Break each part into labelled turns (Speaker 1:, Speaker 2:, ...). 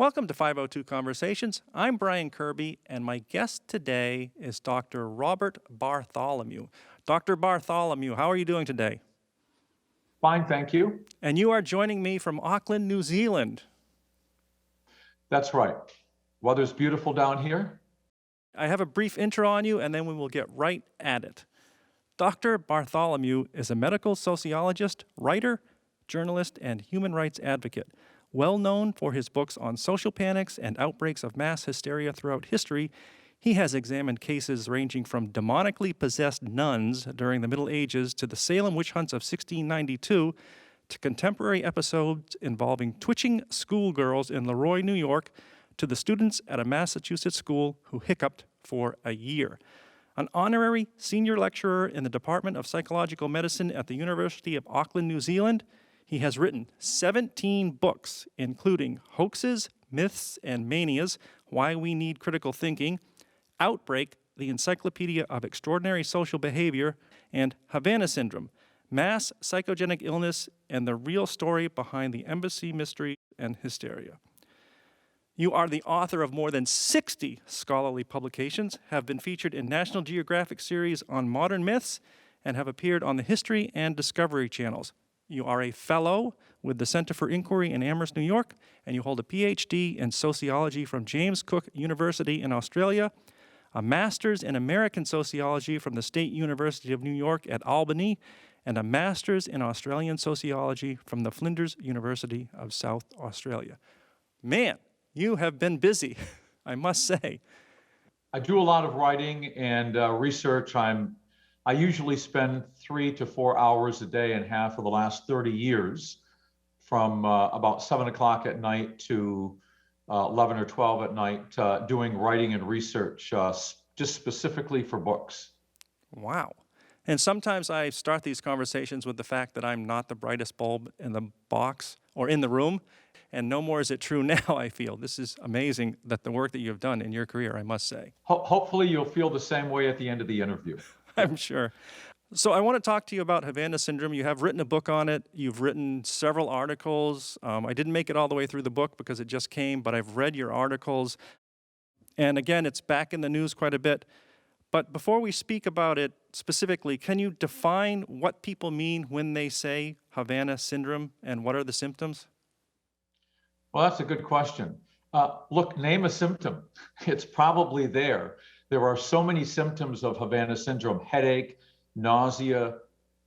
Speaker 1: Welcome to 502 Conversations. I'm Brian Kirby, and my guest today is Dr. Robert Bartholomew. Dr. Bartholomew, how are you doing today?
Speaker 2: Fine, thank you.
Speaker 1: And you are joining me from Auckland, New Zealand.
Speaker 2: That's right. Weather's beautiful down here.
Speaker 1: I have a brief intro on you, and then we will get right at it. Dr. Bartholomew is a medical sociologist, writer, journalist, and human rights advocate. Well known for his books on social panics and outbreaks of mass hysteria throughout history, he has examined cases ranging from demonically possessed nuns during the Middle Ages to the Salem witch hunts of 1692 to contemporary episodes involving twitching schoolgirls in LeRoy, New York, to the students at a Massachusetts school who hiccuped for a year. An honorary senior lecturer in the Department of Psychological Medicine at the University of Auckland, New Zealand, he has written 17 books, including Hoaxes, Myths, and Manias, Why We Need Critical Thinking, Outbreak, the Encyclopedia of Extraordinary Social Behavior, and Havana Syndrome, Mass Psychogenic Illness, and the Real Story Behind the Embassy Mystery and Hysteria. You are the author of more than 60 scholarly publications, have been featured in National Geographic series on modern myths, and have appeared on the History and Discovery channels. You are a fellow with the Center for Inquiry in Amherst, New York, and you hold a PhD in sociology from James Cook University in Australia, a master's in American sociology from the State University of New York at Albany, and a master's in Australian sociology from the Flinders University of South Australia. Man, you have been busy, I must say.
Speaker 2: I do a lot of writing and research. I usually spend 3 to 4 hours a day and half for the last 30 years, from about 7 o'clock at night to 11 or 12 at night, doing writing and research, just specifically for books.
Speaker 1: Wow. And sometimes I start these conversations with the fact that I'm not the brightest bulb in the box or in the room, and no more is it true now, I feel. This is amazing, that the work that you've done in your career, I must say.
Speaker 2: Hopefully you'll feel the same way at the end of the interview.
Speaker 1: I'm sure. So I want to talk to you about Havana Syndrome. You have written a book on it. You've written several articles. I didn't make it all the way through the book because it just came, but I've read your articles. And again, it's back in the news quite a bit. But before we speak about it specifically, can you define what people mean when they say Havana Syndrome and what are the symptoms?
Speaker 2: Well, that's a good question. Look, name a symptom. It's probably there. There are so many symptoms of Havana Syndrome: headache, nausea,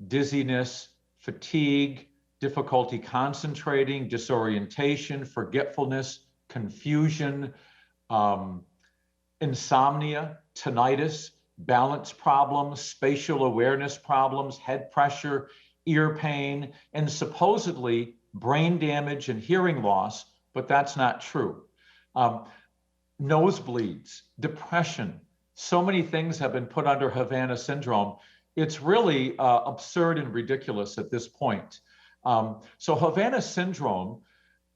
Speaker 2: dizziness, fatigue, difficulty concentrating, disorientation, forgetfulness, confusion, insomnia, tinnitus, balance problems, spatial awareness problems, head pressure, ear pain, and supposedly brain damage and hearing loss, but that's not true. Nosebleeds, depression. So many things have been put under Havana Syndrome. It's really absurd and ridiculous at this point. So Havana Syndrome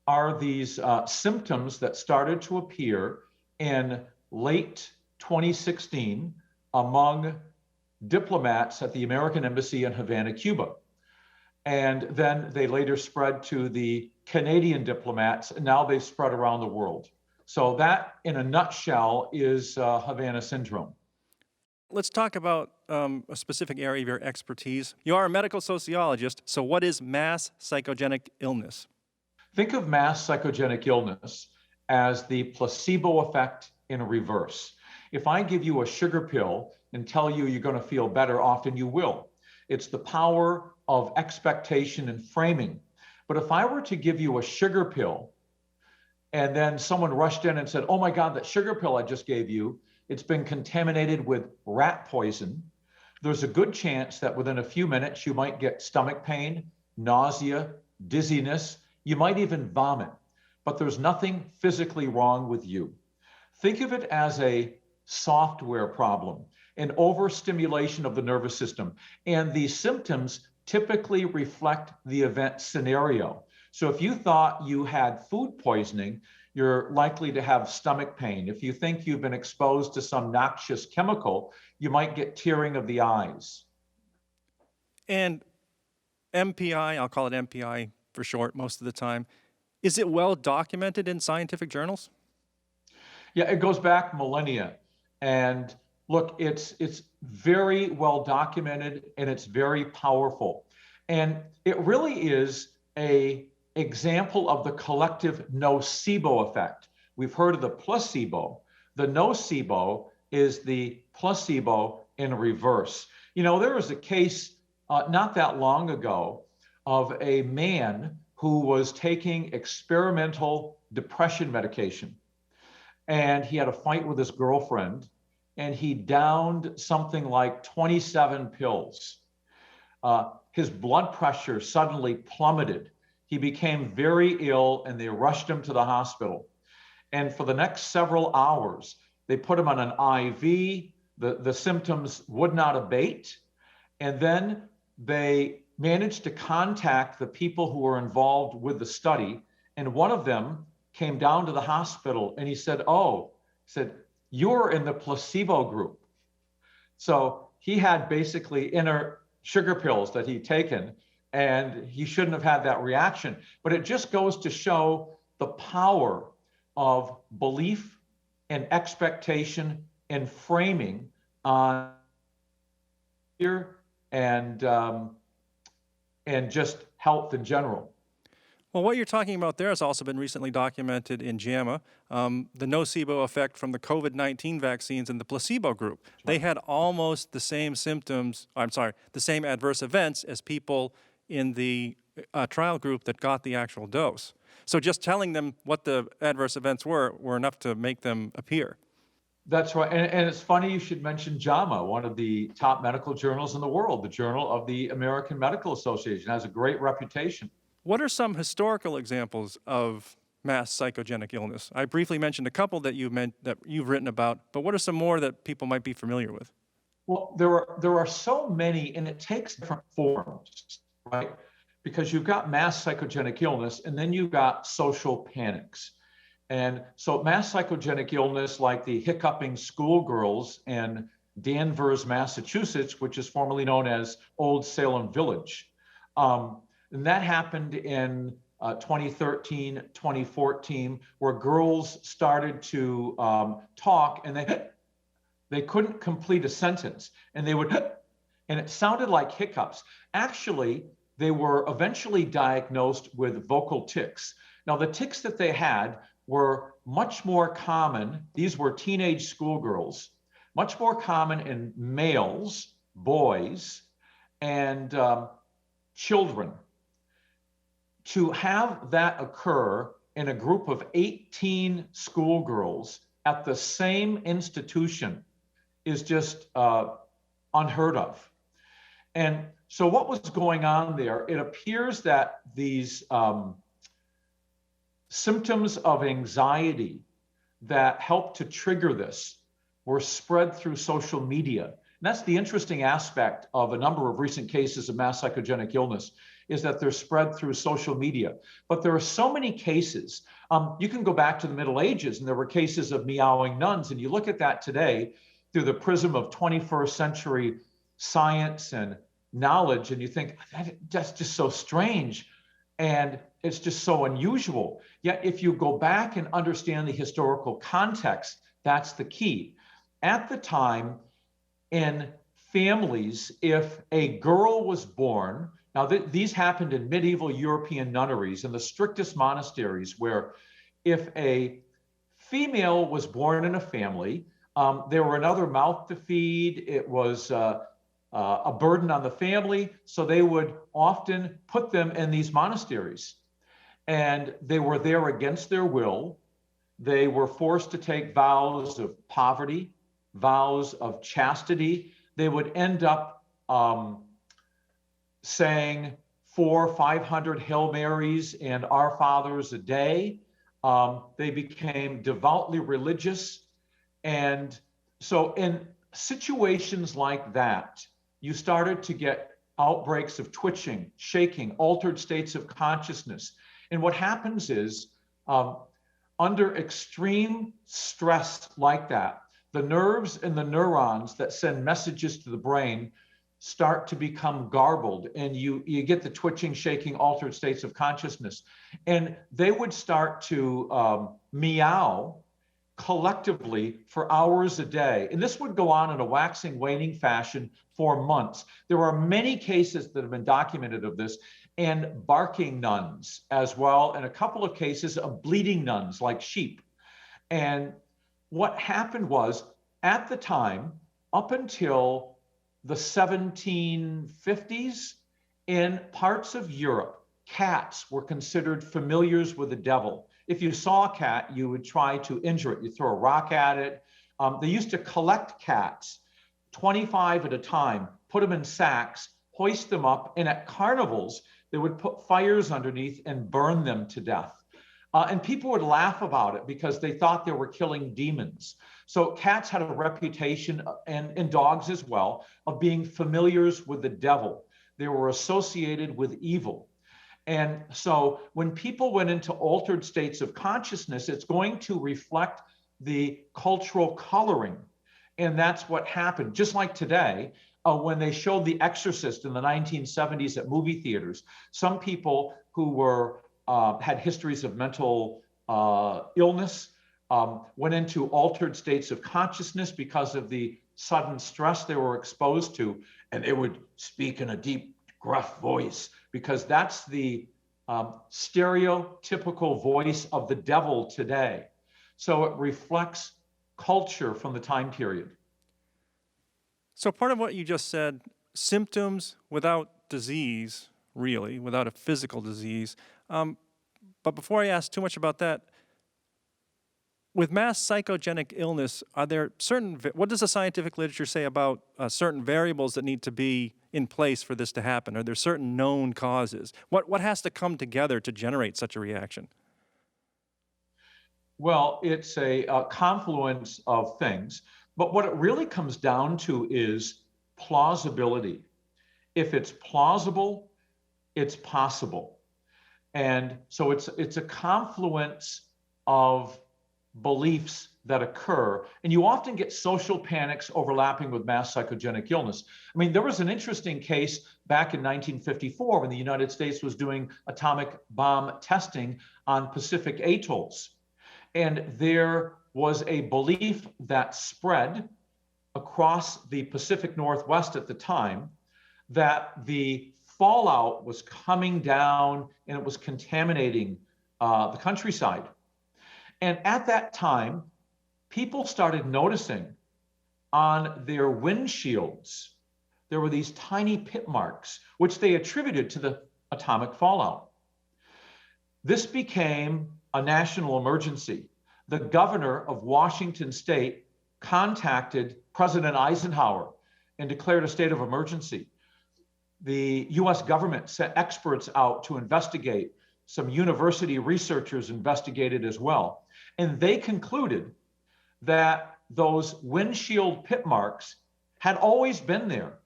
Speaker 2: are these symptoms that started to appear in late 2016 among diplomats at the American Embassy in Havana, Cuba. And then they later spread to the Canadian diplomats, and now they've spread around the world. So that, in a nutshell, is Havana Syndrome.
Speaker 1: Let's talk about a specific area of your expertise. You are a medical sociologist, so what is mass psychogenic illness?
Speaker 2: Think of mass psychogenic illness as the placebo effect in reverse. If I give you a sugar pill and tell you you're going to feel better, often you will. It's the power of expectation and framing. But if I were to give you a sugar pill and then someone rushed in and said, oh my God, that sugar pill I just gave you, it's been contaminated with rat poison, there's a good chance that within a few minutes you might get stomach pain, nausea, dizziness, you might even vomit, but there's nothing physically wrong with you. Think of it as a software problem, an overstimulation of the nervous system. And these symptoms typically reflect the event scenario. So if you thought you had food poisoning, you're likely to have stomach pain. If you think you've been exposed to some noxious chemical, you might get tearing of the eyes.
Speaker 1: And MPI, I'll call it MPI for short most of the time, Is it well documented in scientific journals?
Speaker 2: Yeah, it goes back millennia. And look, it's very well documented and it's very powerful. And it really is a example of the collective nocebo effect. We've heard of the placebo. The nocebo is the placebo in reverse. You know, there was a case not that long ago of a man who was taking experimental depression medication. And he had a fight with his girlfriend, and he downed something like 27 pills. His blood pressure suddenly plummeted. He became very ill, and they rushed him to the hospital. And for the next several hours, they put him on an IV. The symptoms would not abate. And then they managed to contact the people who were involved with the study. And one of them came down to the hospital and he said, you're in the placebo group. So he had basically inner sugar pills that he'd taken, and he shouldn't have had that reaction. But it just goes to show the power of belief and expectation and framing on fear and just health in general.
Speaker 1: Well, what you're talking about there has also been recently documented in JAMA, the nocebo effect from the COVID-19 vaccines in the placebo group. They had almost the same symptoms, the same adverse events as people in the trial group that got the actual dose. So just telling them what the adverse events were enough to make them appear.
Speaker 2: That's right. And it's funny you should mention JAMA, one of the top medical journals in the world. The Journal of the American Medical Association has a great reputation.
Speaker 1: What are some historical examples of mass psychogenic illness? I briefly mentioned a couple that you've written about, but what are some more that people might be familiar with?
Speaker 2: Well, there are so many, and it takes different forms, right? Because you've got mass psychogenic illness, and then you've got social panics. And so mass psychogenic illness, like the hiccuping schoolgirls in Danvers, Massachusetts, which is formerly known as Old Salem Village. And that happened in 2013, 2014, where girls started to talk and they couldn't complete a sentence, and they would, and it sounded like hiccups. Actually, they were eventually diagnosed with vocal tics. Now, the tics that they had were much more common. These were teenage schoolgirls, much more common in males, boys, and children. To have that occur in a group of 18 schoolgirls at the same institution is just unheard of. And so what was going on there? It appears that these symptoms of anxiety that helped to trigger this were spread through social media. And that's the interesting aspect of a number of recent cases of mass psychogenic illness, is that they're spread through social media. But there are so many cases. You can go back to the Middle Ages, and there were cases of meowing nuns. And you look at that today through the prism of 21st century science and knowledge, and you think, that's just so strange. And it's just so unusual. Yet if you go back and understand the historical context, that's the key. At the time, in families, if a girl was born, now these happened in medieval European nunneries and the strictest monasteries, where if a female was born in a family, there were another mouth to feed. It was a burden on the family. So they would often put them in these monasteries. And they were there against their will. They were forced to take vows of poverty, vows of chastity. They would end up saying 400-500 Hail Marys and Our Fathers a day. They became devoutly religious. And so in situations like that, you started to get outbreaks of twitching, shaking, altered states of consciousness. And what happens is, under extreme stress like that, the nerves and the neurons that send messages to the brain start to become garbled, and you get the twitching, shaking, altered states of consciousness. And they would start to meow collectively for hours a day. And this would go on in a waxing, waning fashion for months. There are many cases that have been documented of this, and barking nuns as well, and a couple of cases of bleating nuns like sheep. And what happened was, at the time, up until the 1750s, in parts of Europe, cats were considered familiars with the devil. If you saw a cat, you would try to injure it. You throw a rock at it. They used to collect cats, 25 at a time, put them in sacks, hoist them up, and at carnivals, they would put fires underneath and burn them to death. And people would laugh about it because they thought they were killing demons. So cats had a reputation, and dogs as well, of being familiars with the devil. They were associated with evil. And so when people went into altered states of consciousness, it's going to reflect the cultural coloring. And that's what happened. Just like today, when they showed The Exorcist in the 1970s at movie theaters, some people who were had histories of mental illness, went into altered states of consciousness because of the sudden stress they were exposed to, and they would speak in a deep, gruff voice, because that's the stereotypical voice of the devil today. So it reflects culture from the time period.
Speaker 1: So part of what you just said, symptoms without disease, really, without a physical disease. But before I ask too much about that, with mass psychogenic illness, are there certain, what does the scientific literature say about certain variables that need to be in place for this to happen? Are there certain known causes? What has to come together to generate such a reaction?
Speaker 2: Well, it's a confluence of things, but what it really comes down to is plausibility. If it's plausible, it's possible. And so it's a confluence of beliefs that occur, and you often get social panics overlapping with mass psychogenic illness. I mean, there was an interesting case back in 1954 when the United States was doing atomic bomb testing on Pacific atolls. And there was a belief that spread across the Pacific Northwest at the time that the fallout was coming down and it was contaminating the countryside. And at that time, people started noticing on their windshields, there were these tiny pit marks, which they attributed to the atomic fallout. This became a national emergency. The governor of Washington State contacted President Eisenhower and declared a state of emergency. The US government sent experts out to investigate. Some university researchers investigated as well. And they concluded that those windshield pit marks had always been there.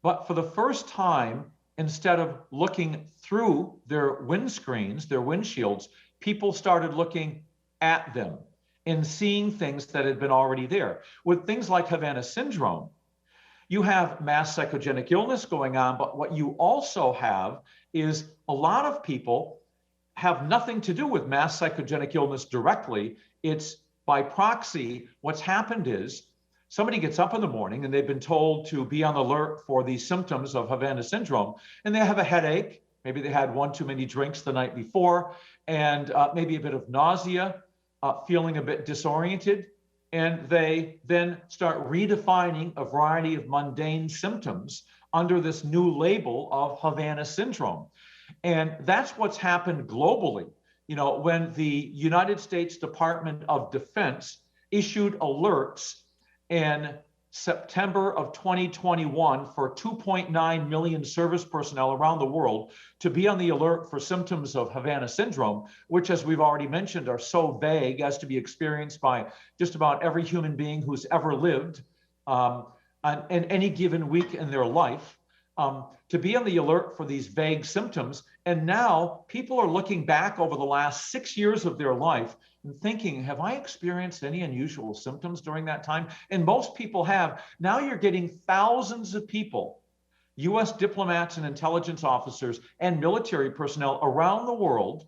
Speaker 2: But for the first time, instead of looking through their windscreens, their windshields, people started looking at them and seeing things that had been already there. With things like Havana Syndrome, you have mass psychogenic illness going on, but what you also have is a lot of people have nothing to do with mass psychogenic illness directly. It's by proxy. What's happened is somebody gets up in the morning and they've been told to be on the alert for the symptoms of Havana Syndrome, and they have a headache. Maybe they had one too many drinks the night before, and maybe a bit of nausea, feeling a bit disoriented. And they then start redefining a variety of mundane symptoms under this new label of Havana Syndrome. And that's what's happened globally. You know, when the United States Department of Defense issued alerts in September of 2021 for 2.9 million service personnel around the world to be on the alert for symptoms of Havana Syndrome, which, as we've already mentioned, are so vague as to be experienced by just about every human being who's ever lived in any given week in their life. to be on the alert for these vague symptoms. And now people are looking back over the last 6 years of their life and thinking, have I experienced any unusual symptoms during that time? And most people have. Now you're getting thousands of people, US diplomats and intelligence officers and military personnel around the world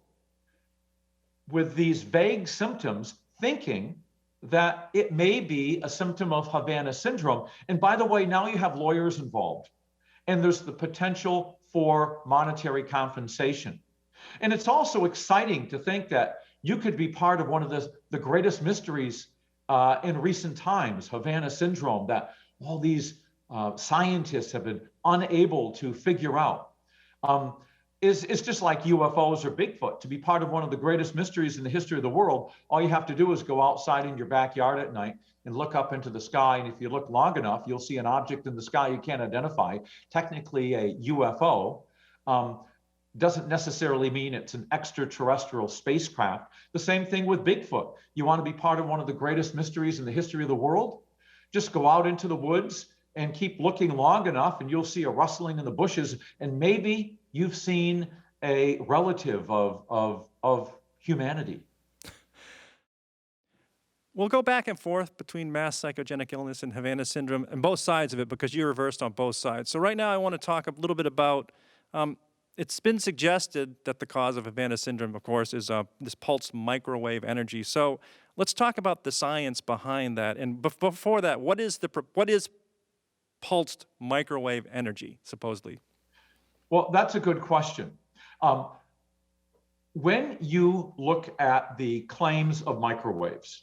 Speaker 2: with these vague symptoms, thinking that it may be a symptom of Havana Syndrome. And by the way, now you have lawyers involved, and there's the potential for monetary compensation. And it's also exciting to think that you could be part of one of the greatest mysteries in recent times, Havana Syndrome, that all these scientists have been unable to figure out. It's just like UFOs or Bigfoot. To be part of one of the greatest mysteries in the history of the world, all you have to do is go outside in your backyard at night and look up into the sky. And if you look long enough, you'll see an object in the sky you can't identify. Technically, a UFO doesn't necessarily mean it's an extraterrestrial spacecraft. The same thing with Bigfoot. You want to be part of one of the greatest mysteries in the history of the world? Just go out into the woods and keep looking long enough, and you'll see a rustling in the bushes, and maybe you've seen a relative of humanity.
Speaker 1: We'll go back and forth between mass psychogenic illness and Havana Syndrome and both sides of it, because you're reversed on both sides. So right now I want to talk a little bit about, it's been suggested that the cause of Havana Syndrome, of course, is this pulsed microwave energy. So let's talk about the science behind that. And before that, what is pulsed microwave energy, supposedly?
Speaker 2: Well, that's a good question. When you look at the claims of microwaves,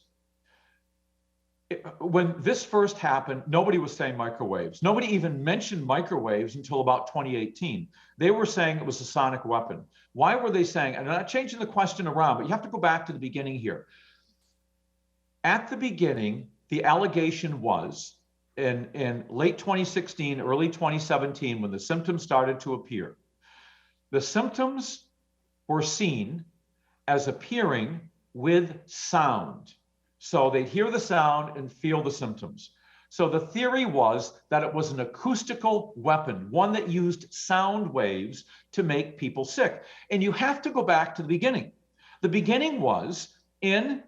Speaker 2: when this first happened, nobody was saying microwaves. Nobody even mentioned microwaves until about 2018. They were saying it was a sonic weapon. Why were they saying, and I'm not changing the question around, but you have to go back to the beginning here. At the beginning, the allegation was, in late 2016, early 2017, when the symptoms started to appear, the symptoms were seen as appearing with sound. So they'd hear the sound and feel the symptoms. So the theory was that it was an acoustical weapon, one that used sound waves to make people sick. And you have to go back to the beginning. The beginning was in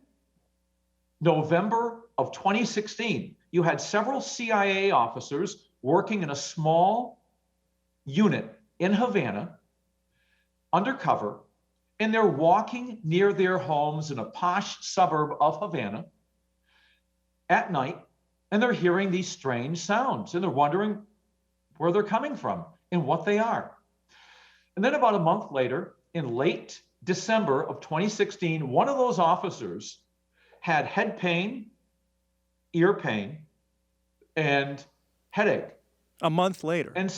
Speaker 2: November of 2016. You had several CIA officers working in a small unit in Havana, undercover, and they're walking near their homes in a posh suburb of Havana at night, and they're hearing these strange sounds, and they're wondering where they're coming from and what they are. And then about a month later, in late December of 2016, one of those officers had head pain, ear pain, and headache.
Speaker 1: A month later.
Speaker 2: And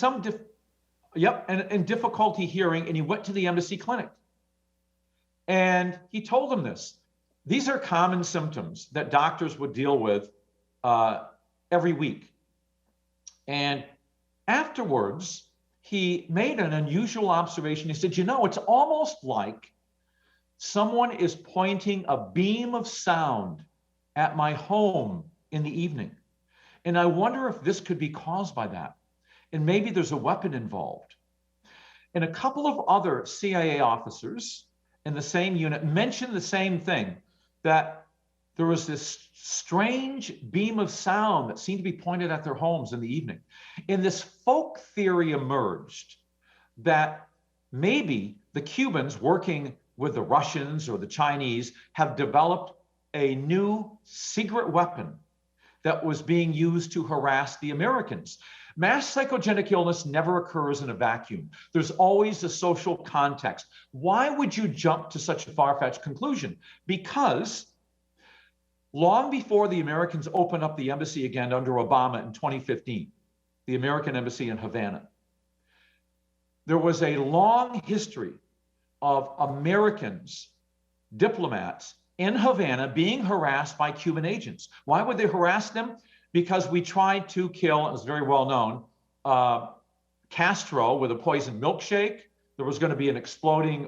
Speaker 2: and difficulty hearing, and he went to the embassy clinic. And he told them this. These are common symptoms that doctors would deal with every week. And afterwards, he made an unusual observation. He said, it's almost like someone is pointing a beam of sound at my home in the evening. And I wonder if this could be caused by that. And maybe there's a weapon involved. And a couple of other CIA officers in the same unit mentioned the same thing, that there was this strange beam of sound that seemed to be pointed at their homes in the evening. And this folk theory emerged that maybe the Cubans, working with the Russians or the Chinese, have developed a new secret weapon that was being used to harass the Americans. Mass psychogenic illness never occurs in a vacuum. There's always a social context. Why would you jump to such a far-fetched conclusion? Because long before the Americans opened up the embassy again under Obama in 2015, the American embassy in Havana, there was a long history of Americans, diplomats in Havana, being harassed by Cuban agents. Why would they harass them? Because we tried to kill, it was very well known, Castro with a poison milkshake. There was going to be an exploding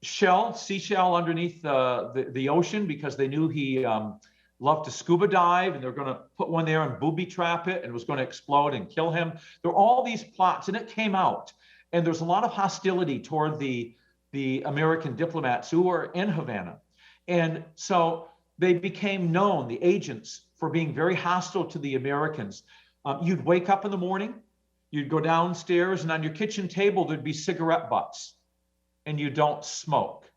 Speaker 2: seashell underneath the ocean, because they knew he loved to scuba dive, and they're going to put one there and booby trap it, and it was going to explode and kill him. There were all these plots, and it came out. And there's a lot of hostility toward the American diplomats who were in Havana. And so they became known, the agents, for being very hostile to the Americans. You'd wake up in the morning, you'd go downstairs, and on your kitchen table, there'd be cigarette butts, and you don't smoke.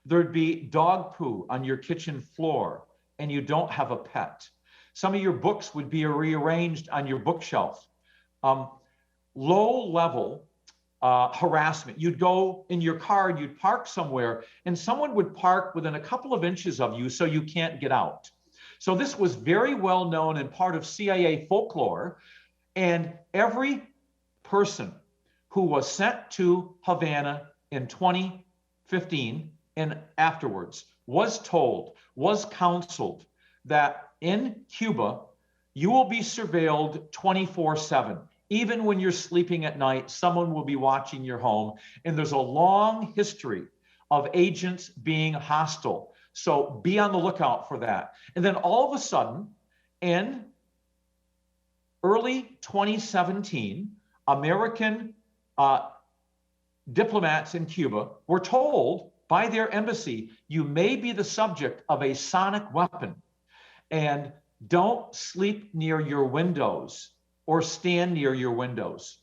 Speaker 2: There'd be dog poo on your kitchen floor, and you don't have a pet. Some of your books would be rearranged on your bookshelf. Low-level harassment. You'd go in your car and you'd park somewhere, and someone would park within a couple of inches of you so you can't get out. So this was very well known and part of CIA folklore. And every person who was sent to Havana in 2015 and afterwards was told, was counseled that in Cuba, you will be surveilled 24/7. Even when you're sleeping at night, someone will be watching your home. And there's a long history of agents being hostile. So be on the lookout for that. And then all of a sudden, in early 2017, American diplomats in Cuba were told by their embassy, you may be the subject of a sonic weapon, and don't sleep near your windows or stand near your windows.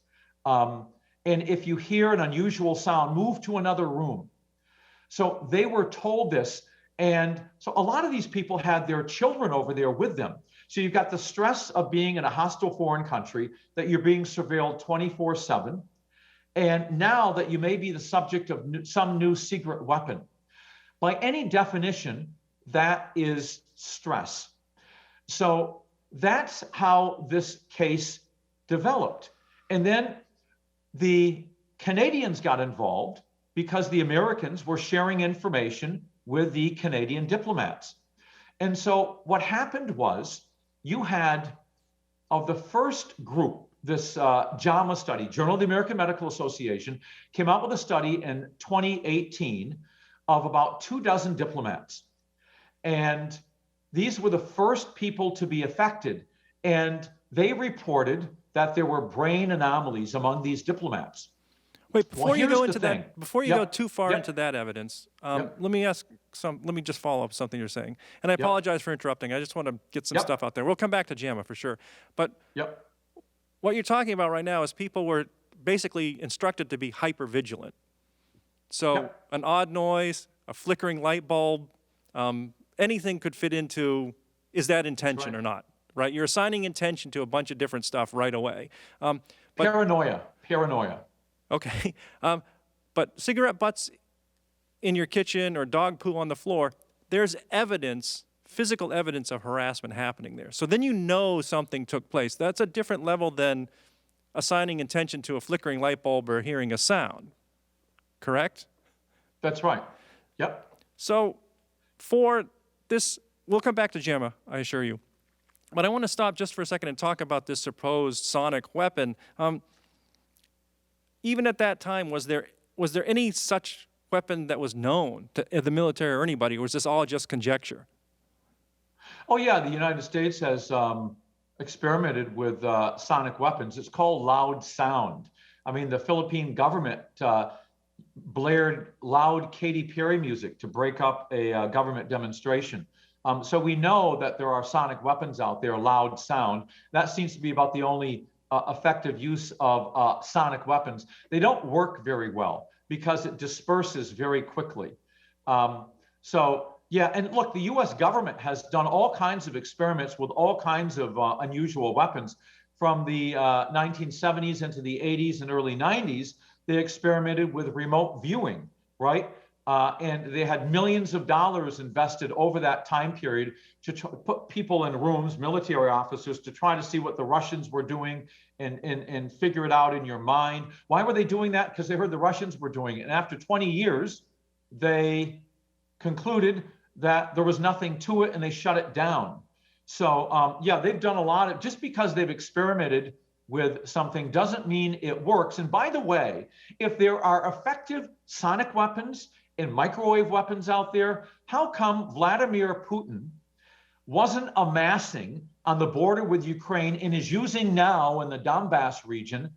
Speaker 2: And if you hear an unusual sound, move to another room. So they were told this. And so a lot of these people had their children over there with them. So you've got the stress of being in a hostile foreign country, that you're being surveilled 24/7. And now that you may be the subject of some new secret weapon. By any definition, that is stress. So that's how this case developed. And then the Canadians got involved because the Americans were sharing information with the Canadian diplomats. And so what happened was, you had, of the first group, this JAMA study, Journal of the American Medical Association, came out with a study in 2018 of about 24 diplomats. And these were the first people to be affected. And they reported that there were brain anomalies among these diplomats.
Speaker 1: Wait, before you go into that, before you go too far
Speaker 2: Yep.
Speaker 1: into that evidence,
Speaker 2: Yep.
Speaker 1: let me just follow up something you're saying. And I apologize for interrupting. I just want to get some stuff out there. We'll come back to JAMA for sure. But what you're talking about right now is people were basically instructed to be hyper-vigilant. So an odd noise, a flickering light bulb, anything could fit into, is that intention or not, right? You're assigning intention to a bunch of different stuff right away.
Speaker 2: Paranoia.
Speaker 1: Okay, but cigarette butts in your kitchen or dog poo on the floor, there's evidence, physical evidence of harassment happening there. So then you know something took place. That's a different level than assigning intention to a flickering light bulb or hearing a sound, correct?
Speaker 2: That's right. Yep.
Speaker 1: So for this, we'll come back to JAMA, I assure you. But I want to stop just for a second and talk about this supposed sonic weapon. Even at that time, was there any such weapon that was known to the military or anybody, or was this all just conjecture?
Speaker 2: Oh yeah, the United States has experimented with sonic weapons. It's called loud sound. I mean, the Philippine government blared loud Katy Perry music to break up a government demonstration. So we know that there are sonic weapons out there, loud sound. That seems to be about the only effective use of sonic weapons. They don't work very well because it disperses very quickly. So yeah, and look, the US government has done all kinds of experiments with all kinds of unusual weapons. From the 1970s into the 80s and early 90s, they experimented with remote viewing, right? And they had millions of dollars invested over that time period to put people in rooms, military officers, to try to see what the Russians were doing and figure it out in your mind. Why were they doing that? Because they heard the Russians were doing it. And after 20 years, they concluded that there was nothing to it and they shut it down. So yeah, they've done a lot of, just because they've experimented with something doesn't mean it works. And by the way, if there are effective sonic weapons and microwave weapons out there, how come Vladimir Putin wasn't amassing on the border with Ukraine and is using now in the Donbass region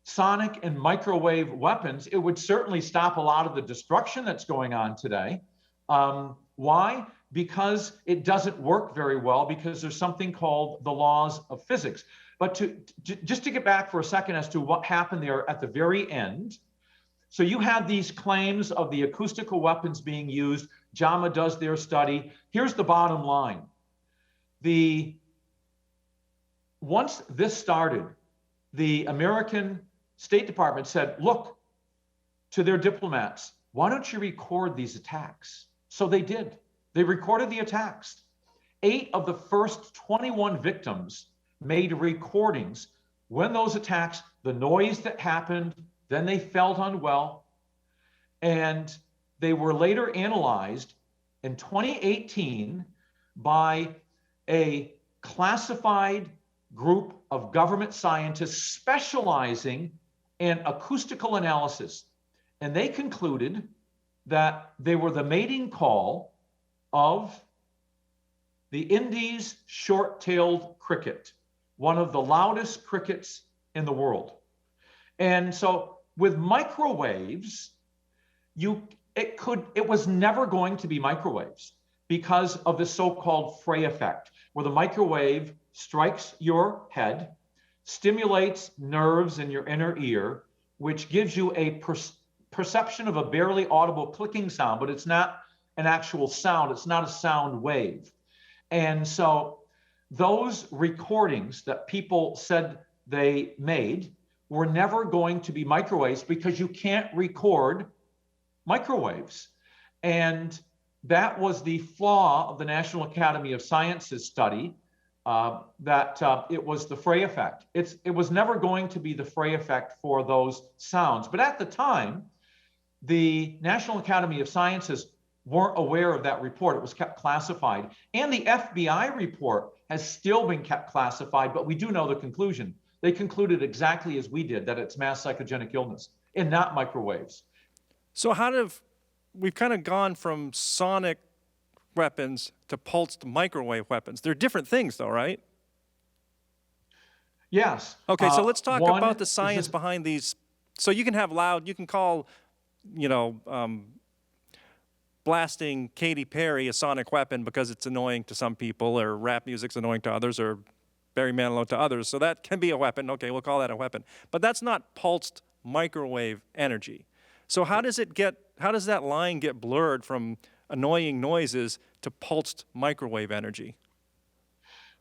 Speaker 2: sonic and microwave weapons, it would certainly stop a lot of the destruction that's going on today. Why? Because it doesn't work very well, because there's something called the laws of physics. But just to get back for a second as to what happened there at the very end. So you have these claims of the acoustical weapons being used. JAMA does their study. Here's the bottom line. Once this started, the American State Department said, look, to their diplomats, why don't you record these attacks? So they did. They recorded the attacks. 8 of the first 21 victims made recordings when those attacks, the noise that happened, then they felt unwell, and they were later analyzed in 2018 by a classified group of government scientists specializing in acoustical analysis. And they concluded that they were the mating call of the Indies short-tailed cricket, one of the loudest crickets in the world. And so with microwaves, it was never going to be microwaves because of the so-called fray effect, where the microwave strikes your head, stimulates nerves in your inner ear, which gives you a perception of a barely audible clicking sound, but it's not an actual sound. It's not a sound wave. And so those recordings that people said they made were never going to be microwaves, because you can't record microwaves. And that was the flaw of the National Academy of Sciences study, that it was the fray effect. It was never going to be the fray effect for those sounds. But at the time, the National Academy of Sciences weren't aware of that report. It was kept classified. And the FBI report has still been kept classified, but we do know the conclusion. They concluded exactly as we did, that it's mass psychogenic illness and not microwaves.
Speaker 1: So we've kind of gone from sonic weapons to pulsed microwave weapons. They're different things though, right?
Speaker 2: Yes.
Speaker 1: Okay, so let's talk about the science behind these. So you can have you can call, blasting Katy Perry a sonic weapon because it's annoying to some people, or rap music's annoying to others, or Barry Manilow to others. So that can be a weapon. Okay, we'll call that a weapon. But that's not pulsed microwave energy. So how does that line get blurred from annoying noises to pulsed microwave energy?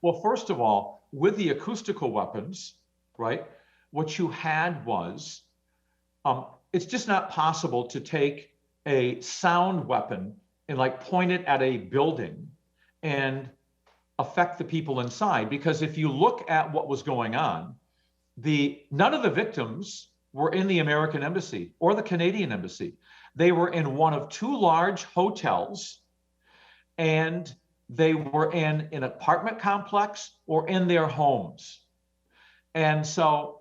Speaker 2: Well, first of all, with the acoustical weapons, right, what you had was, it's just not possible to take a sound weapon and point it at a building and affect the people inside. Because if you look at what was going on, none of the victims were in the American embassy or the Canadian embassy. They were in one of 2 large hotels, and they were in an apartment complex or in their homes. And so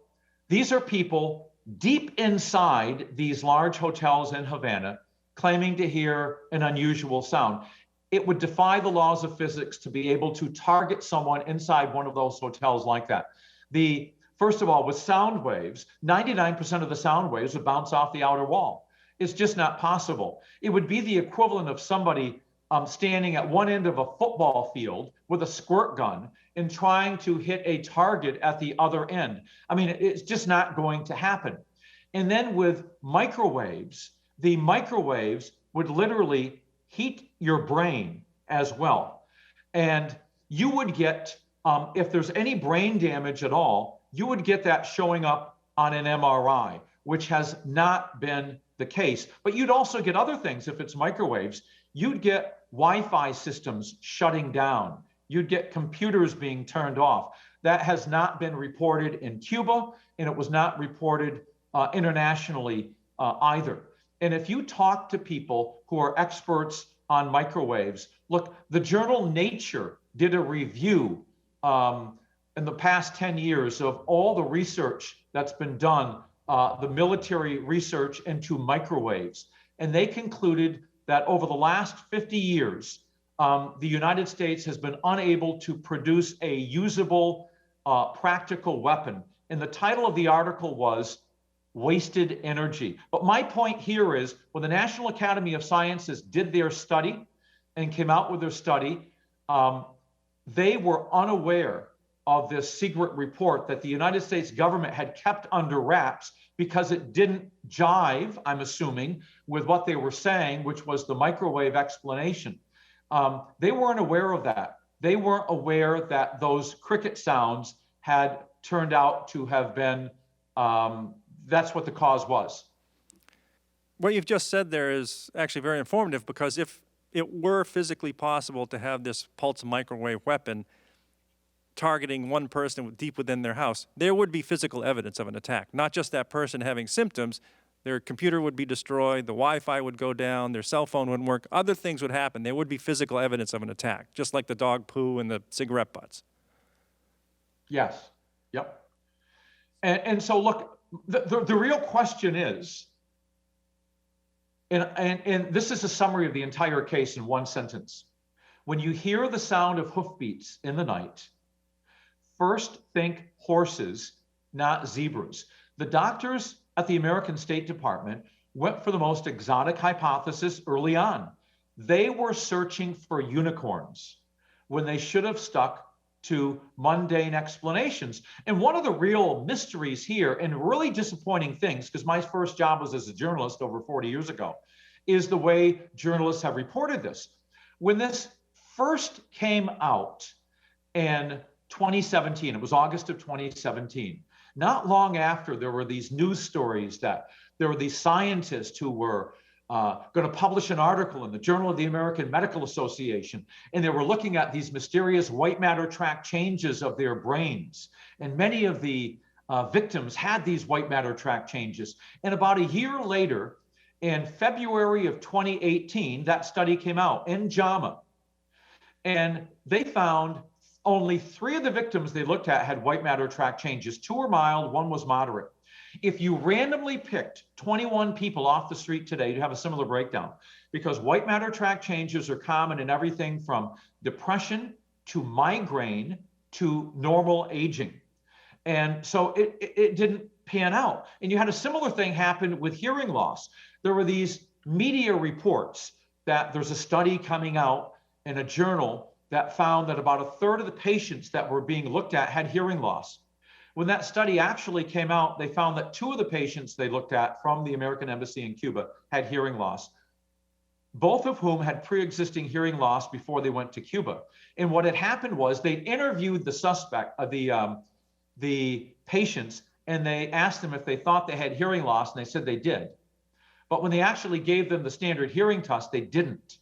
Speaker 2: these are people deep inside these large hotels in Havana claiming to hear an unusual sound. It would defy the laws of physics to be able to target someone inside one of those hotels like that. First of all, with sound waves, 99% of the sound waves would bounce off the outer wall. It's just not possible. It would be the equivalent of somebody standing at one end of a football field with a squirt gun and trying to hit a target at the other end. I mean, it's just not going to happen. And then with microwaves, the microwaves would literally heat your brain as well. And you would get, if there's any brain damage at all, you would get that showing up on an MRI, which has not been the case. But you'd also get other things if it's microwaves. You'd get Wi-Fi systems shutting down. You'd get computers being turned off. That has not been reported in Cuba, and it was not reported internationally either. And if you talk to people who are experts on microwaves, look, the journal Nature did a review in the past 10 years of all the research that's been done, the military research into microwaves. And they concluded that over the last 50 years, the United States has been unable to produce a usable, practical weapon. And the title of the article was Wasted Energy. But my point here is when the National Academy of Sciences did their study and came out with their study, they were unaware of this secret report that the United States government had kept under wraps because it didn't jive, I'm assuming, with what they were saying, which was the microwave explanation. They weren't aware of that. They weren't aware that those cricket sounds had turned out to have been, that's what the cause was.
Speaker 1: What you've just said there is actually very informative, because if it were physically possible to have this pulse microwave weapon targeting one person deep within their house, there would be physical evidence of an attack. Not just that person having symptoms. Their computer would be destroyed, the Wi-Fi would go down, their cell phone wouldn't work, other things would happen. There would be physical evidence of an attack, just like the dog poo and the cigarette butts.
Speaker 2: Yes, yep. And so look, the real question is, and this is a summary of the entire case in one sentence. When you hear the sound of hoofbeats in the night, first think horses, not zebras. The doctors at the American State Department went for the most exotic hypothesis early on. They were searching for unicorns when they should have stuck to mundane explanations. And one of the real mysteries here, and really disappointing things, because my first job was as a journalist over 40 years ago, is the way journalists have reported this. When this first came out in 2017, it was August of 2017, not long after, there were these news stories that there were these scientists who were going to publish an article in the Journal of the American Medical Association, and they were looking at these mysterious white matter track changes of their brains. And many of the victims had these white matter track changes. And about a year later, in February of 2018, that study came out in JAMA. And they found only 3 of the victims they looked at had white matter track changes. 2 were mild, 1 was moderate. If you randomly picked 21 people off the street today to have a similar breakdown, because white matter track changes are common in everything from depression to migraine to normal aging. And so it didn't pan out. And you had a similar thing happen with hearing loss. There were these media reports that there's a study coming out in a journal that found that about 1/3 of the patients that were being looked at had hearing loss. When that study actually came out, they found that 2 of the patients they looked at from the American Embassy in Cuba had hearing loss, both of whom had pre-existing hearing loss before they went to Cuba. And what had happened was they interviewed the suspect, the patients, and they asked them if they thought they had hearing loss, and they said they did. But when they actually gave them the standard hearing test, they didn't.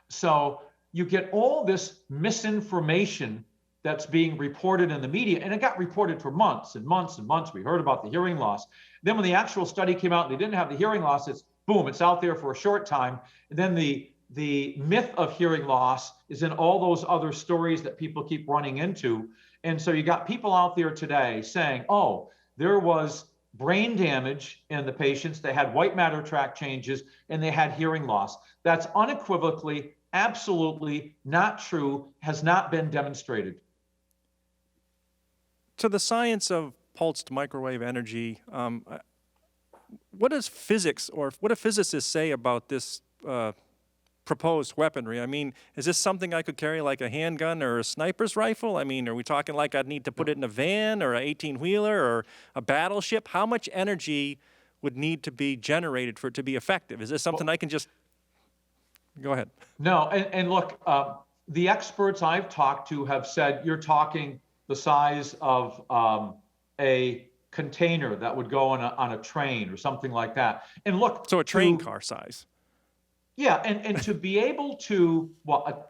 Speaker 2: So you get all this misinformation that's being reported in the media, and it got reported for months and months and months. We heard about the hearing loss. Then when the actual study came out and they didn't have the hearing loss, it's boom, it's out there for a short time. And then the myth of hearing loss is in all those other stories that people keep running into. And so you got people out there today saying, oh, there was brain damage in the patients, they had white matter tract changes, and they had hearing loss. That's unequivocally, absolutely not true, has not been demonstrated.
Speaker 1: To the science of pulsed microwave energy, what does physics, or what do physicists say about this proposed weaponry? I mean, is this something I could carry like a handgun or a sniper's rifle? I mean, are we talking like I'd need to put it in a van or an 18-wheeler or a battleship? How much energy would need to be generated for it to be effective? Is this something I can just... Go ahead.
Speaker 2: No, and look, the experts I've talked to have said you're talking the size of a container that would go on a train or something like that. And look,
Speaker 1: so a train car size.
Speaker 2: Yeah, and to be able to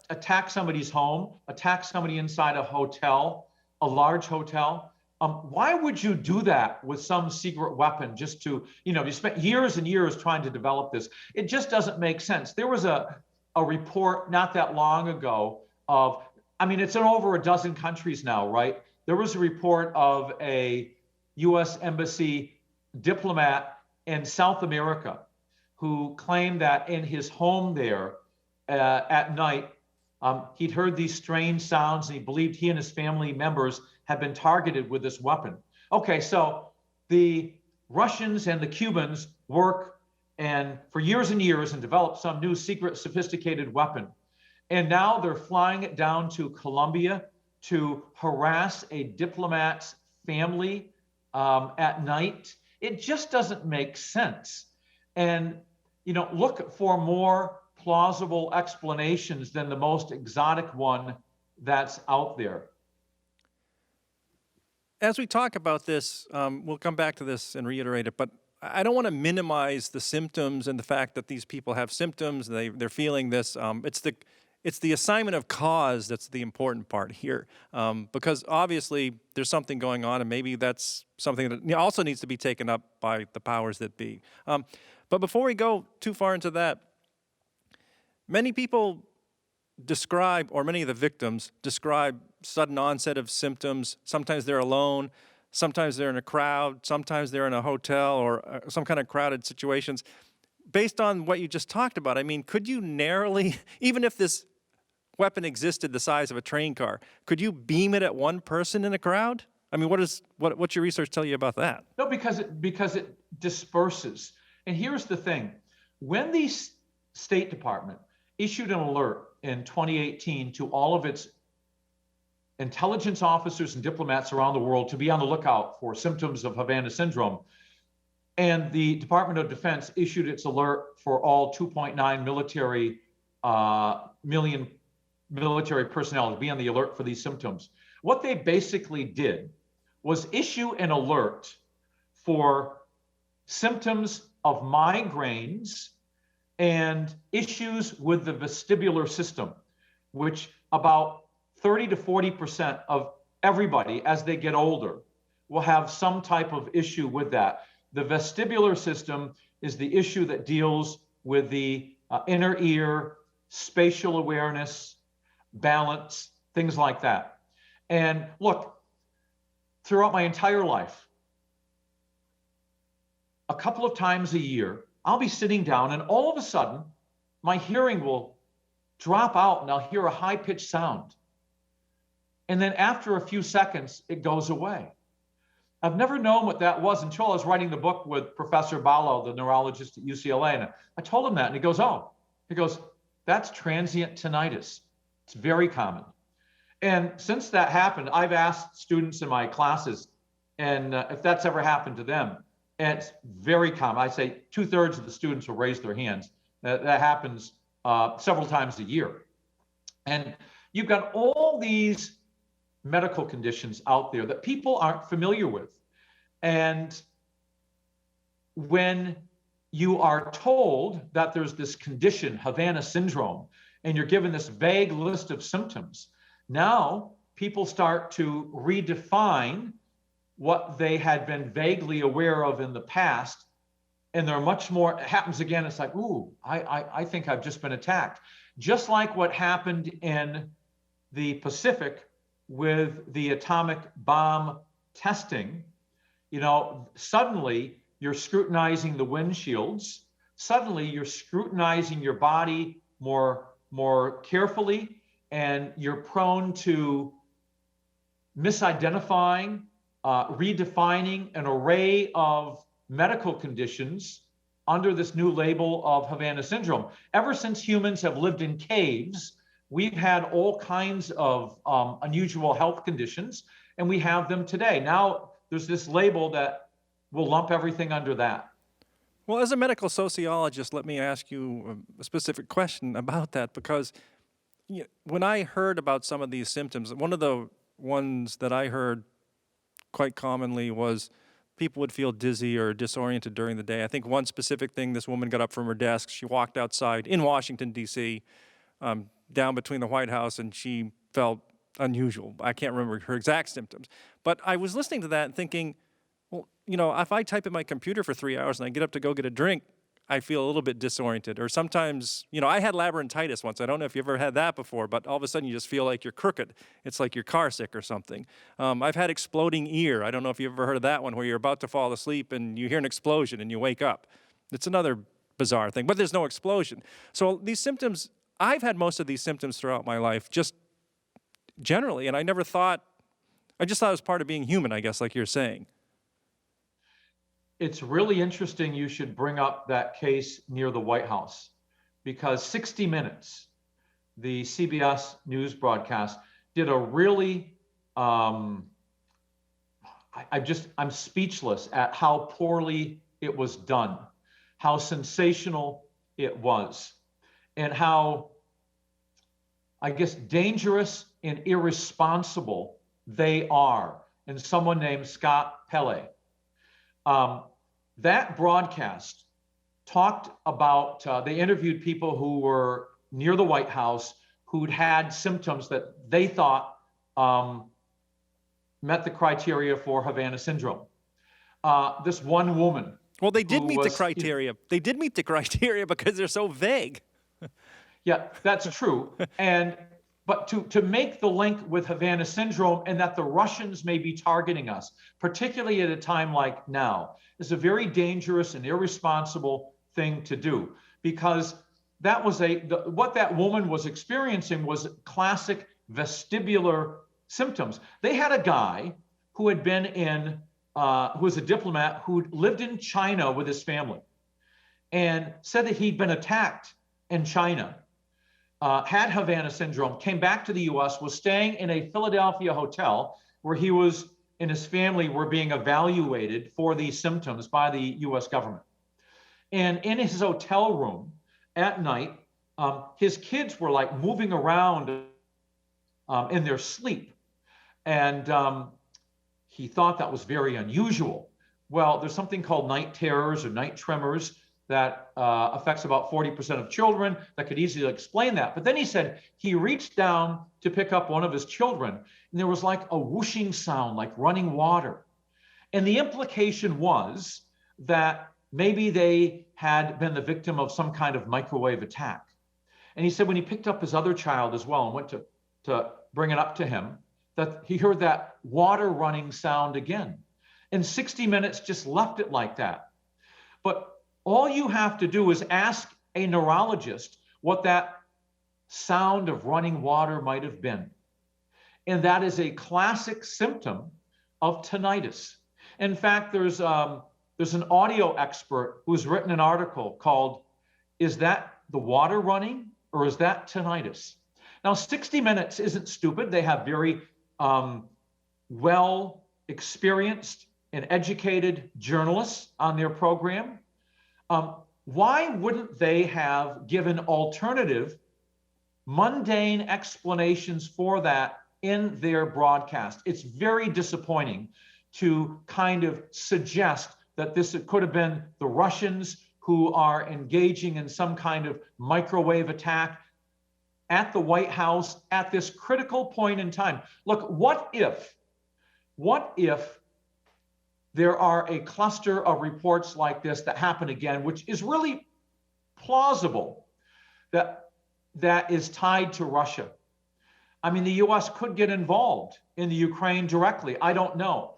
Speaker 2: attack somebody's home, attack somebody inside a hotel, a large hotel. Why would you do that with some secret weapon just to, you spent years and years trying to develop this. It just doesn't make sense. There was a report not that long ago of, it's in over a dozen countries now, right? There was a report of a U.S. Embassy diplomat in South America who claimed that in his home there at night, He'd heard these strange sounds, and he believed he and his family members had been targeted with this weapon. Okay, so the Russians and the Cubans work and for years and years and develop some new secret sophisticated weapon. And now they're flying it down to Colombia to harass a diplomat's family at night. It just doesn't make sense. And, look for more plausible explanations than the most exotic one that's out there.
Speaker 1: As we talk about this, we'll come back to this and reiterate it, but I don't want to minimize the symptoms and the fact that these people have symptoms, they're feeling this. It's the assignment of cause that's the important part here, because obviously there's something going on, and maybe that's something that also needs to be taken up by the powers that be. But before we go too far into that, many people describe, or many of the victims describe, sudden onset of symptoms. Sometimes they're alone, sometimes they're in a crowd, sometimes they're in a hotel or some kind of crowded situations. Based on what you just talked about, I mean, could you narrowly, even if this weapon existed the size of a train car, could you beam it at one person in a crowd? I mean, what's your research tell you about that?
Speaker 2: No, because it disperses. And here's the thing. When the State Department issued an alert in 2018 to all of its intelligence officers and diplomats around the world to be on the lookout for symptoms of Havana Syndrome, and the Department of Defense issued its alert for all 2.9 million military personnel to be on the alert for these symptoms. What they basically did was issue an alert for symptoms of migraines and issues with the vestibular system, which about 30 to 40% of everybody as they get older will have some type of issue with that. The vestibular system is the issue that deals with the inner ear, spatial awareness, balance, things like that. And look, throughout my entire life, a couple of times a year, I'll be sitting down and all of a sudden, my hearing will drop out and I'll hear a high-pitched sound. And then after a few seconds, it goes away. I've never known what that was until I was writing the book with Professor Ballo, the neurologist at UCLA. And I told him that, and he goes, that's transient tinnitus. It's very common. And since that happened, I've asked students in my classes, and if that's ever happened to them, and it's very common. I say 2/3 of the students will raise their hands. That happens several times a year. And you've got all these medical conditions out there that people aren't familiar with. And when you are told that there's this condition, Havana Syndrome, and you're given this vague list of symptoms, now people start to redefine what they had been vaguely aware of in the past. And there are much more, it happens again, it's like, ooh, I think I've just been attacked. Just like what happened in the Pacific with the atomic bomb testing, suddenly you're scrutinizing the windshields. Suddenly you're scrutinizing your body more carefully, and you're prone to misidentifying, redefining an array of medical conditions under this new label of Havana Syndrome. Ever since humans have lived in caves, we've had all kinds of unusual health conditions, and we have them today. Now there's this label that will lump everything under that.
Speaker 1: Well, as a medical sociologist, let me ask you a specific question about that, because when I heard about some of these symptoms, one of the ones that I heard quite commonly was people would feel dizzy or disoriented during the day. I think one specific thing, this woman got up from her desk, she walked outside in Washington, D.C., down between the White House, and she felt unusual. I can't remember her exact symptoms. But I was listening to that and thinking, well, if I type in my computer for 3 hours and I get up to go get a drink, I feel a little bit disoriented. Or sometimes, I had labyrinthitis once. I don't know if you've ever had that before, but all of a sudden you just feel like you're crooked. It's like you're car sick or something. I've had exploding ear. I don't know if you've ever heard of that one, where you're about to fall asleep and you hear an explosion and you wake up. It's another bizarre thing, but there's no explosion. So these symptoms, I've had most of these symptoms throughout my life, just generally, and I just thought it was part of being human, I guess, like you're saying.
Speaker 2: It's really interesting you should bring up that case near the White House, because 60 Minutes, the CBS news broadcast, did a really, I'm speechless at how poorly it was done, how sensational it was, and how, I guess, dangerous and irresponsible they are. And someone named Scott Pelley. That broadcast talked about, they interviewed people who were near the White House who'd had symptoms that they thought met the criteria for Havana Syndrome. This one woman.
Speaker 1: Well, they did meet the criteria. They did meet the criteria because they're so vague.
Speaker 2: Yeah, that's true. But to make the link with Havana Syndrome and that the Russians may be targeting us, particularly at a time like now, is a very dangerous and irresponsible thing to do, because that was what that woman was experiencing was classic vestibular symptoms. They had a guy who had been who was a diplomat who lived in China with his family and said that he'd been attacked in China. Had Havana Syndrome, came back to the US, was staying in a Philadelphia hotel where he and his family were being evaluated for these symptoms by the US government. And in his hotel room at night, his kids were like moving around in their sleep. And he thought that was very unusual. Well, there's something called night terrors or night tremors that affects about 40% of children that could easily explain that. But then he said he reached down to pick up one of his children, and there was like a whooshing sound, like running water. And the implication was that maybe they had been the victim of some kind of microwave attack. And he said when he picked up his other child as well and went to bring it up to him, that he heard that water running sound again. And 60 Minutes just left it like that. But all you have to do is ask a neurologist what that sound of running water might have been. And that is a classic symptom of tinnitus. In fact, there's an audio expert who's written an article called, "Is that the water running or is that tinnitus?" Now, 60 Minutes isn't stupid. They have very well experienced and educated journalists on their program. Why wouldn't they have given alternative, mundane explanations for that in their broadcast? It's very disappointing to kind of suggest that this could have been the Russians who are engaging in some kind of microwave attack at the White House at this critical point in time. Look, what if there are a cluster of reports like this that happen again, which is really plausible that is tied to Russia? I mean, the US could get involved in the Ukraine directly. I don't know.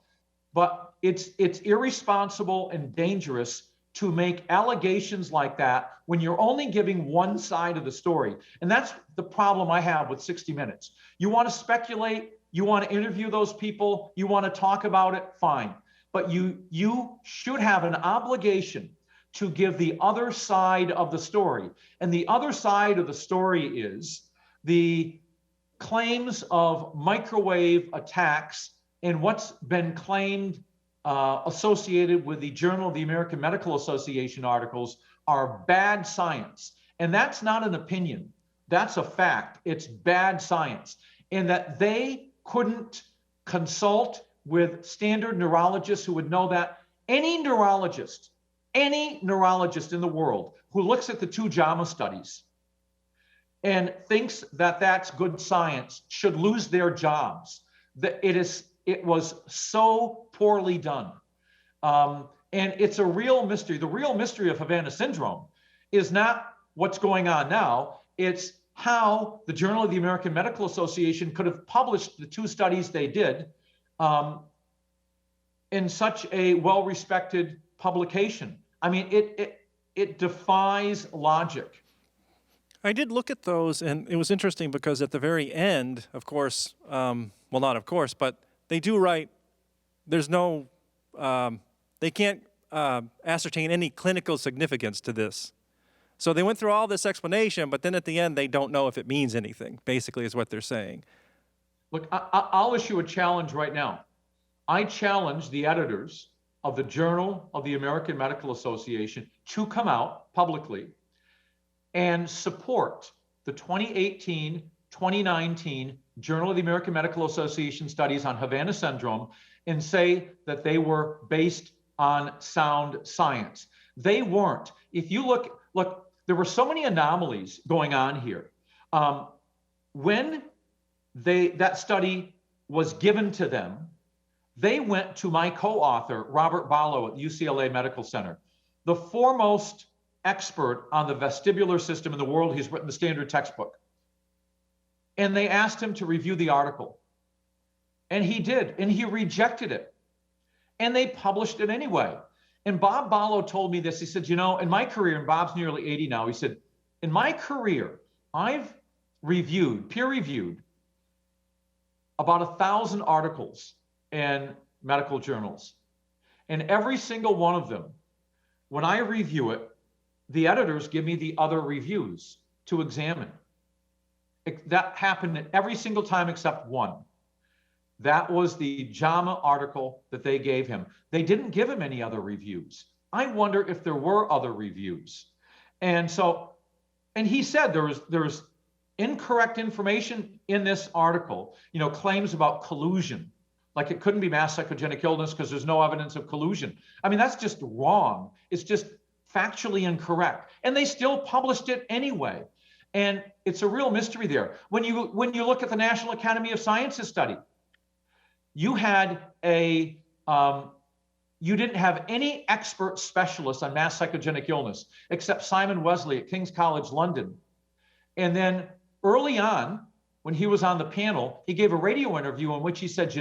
Speaker 2: But it's irresponsible and dangerous to make allegations like that when you're only giving one side of the story. And that's the problem I have with 60 Minutes. You want to speculate, you want to interview those people, you want to talk about it, fine. But you should have an obligation to give the other side of the story. And the other side of the story is the claims of microwave attacks and what's been claimed associated with the Journal of the American Medical Association articles are bad science. And that's not an opinion. That's a fact. It's bad science. And that they couldn't consult with standard neurologists who would know that. Any neurologist in the world who looks at the two JAMA studies and thinks that that's good science should lose their jobs. It was so poorly done. And it's a real mystery. The real mystery of Havana Syndrome is not what's going on now. It's how the Journal of the American Medical Association could have published the two studies they did in such a well-respected publication. I mean, it defies logic.
Speaker 1: I did look at those, and it was interesting because at the very end, of course, well, not of course, but they do write, there's no, they can't ascertain any clinical significance to this. So they went through all this explanation, but then at the end, they don't know if it means anything, basically is what they're saying.
Speaker 2: Look, I'll issue a challenge right now. I challenge the editors of the Journal of the American Medical Association to come out publicly and support the 2018-2019 Journal of the American Medical Association studies on Havana Syndrome and say that they were based on sound science. They weren't. If you look, there were so many anomalies going on here. When that study was given to them, they went to my co-author, Robert Ballo at UCLA Medical Center, the foremost expert on the vestibular system in the world. He's written the standard textbook. And they asked him to review the article. And he did, and he rejected it. And they published it anyway. And Bob Ballo told me this. He said, you know, in my career, and Bob's nearly 80 now, he said, in my career, I've peer-reviewed, about 1,000 articles in medical journals. And every single one of them, when I review it, the editors give me the other reviews to examine. That happened every single time except one. That was the JAMA article that they gave him. They didn't give him any other reviews. I wonder if there were other reviews. And he said there's incorrect information in this article, claims about collusion, like it couldn't be mass psychogenic illness because there's no evidence of collusion. I mean, that's just wrong. It's just factually incorrect. And they still published it anyway. And it's a real mystery there. When you look at the National Academy of Sciences study, you didn't have any expert specialists on mass psychogenic illness except Simon Wesley at King's College London. And then early on, when he was on the panel, he gave a radio interview in which he said,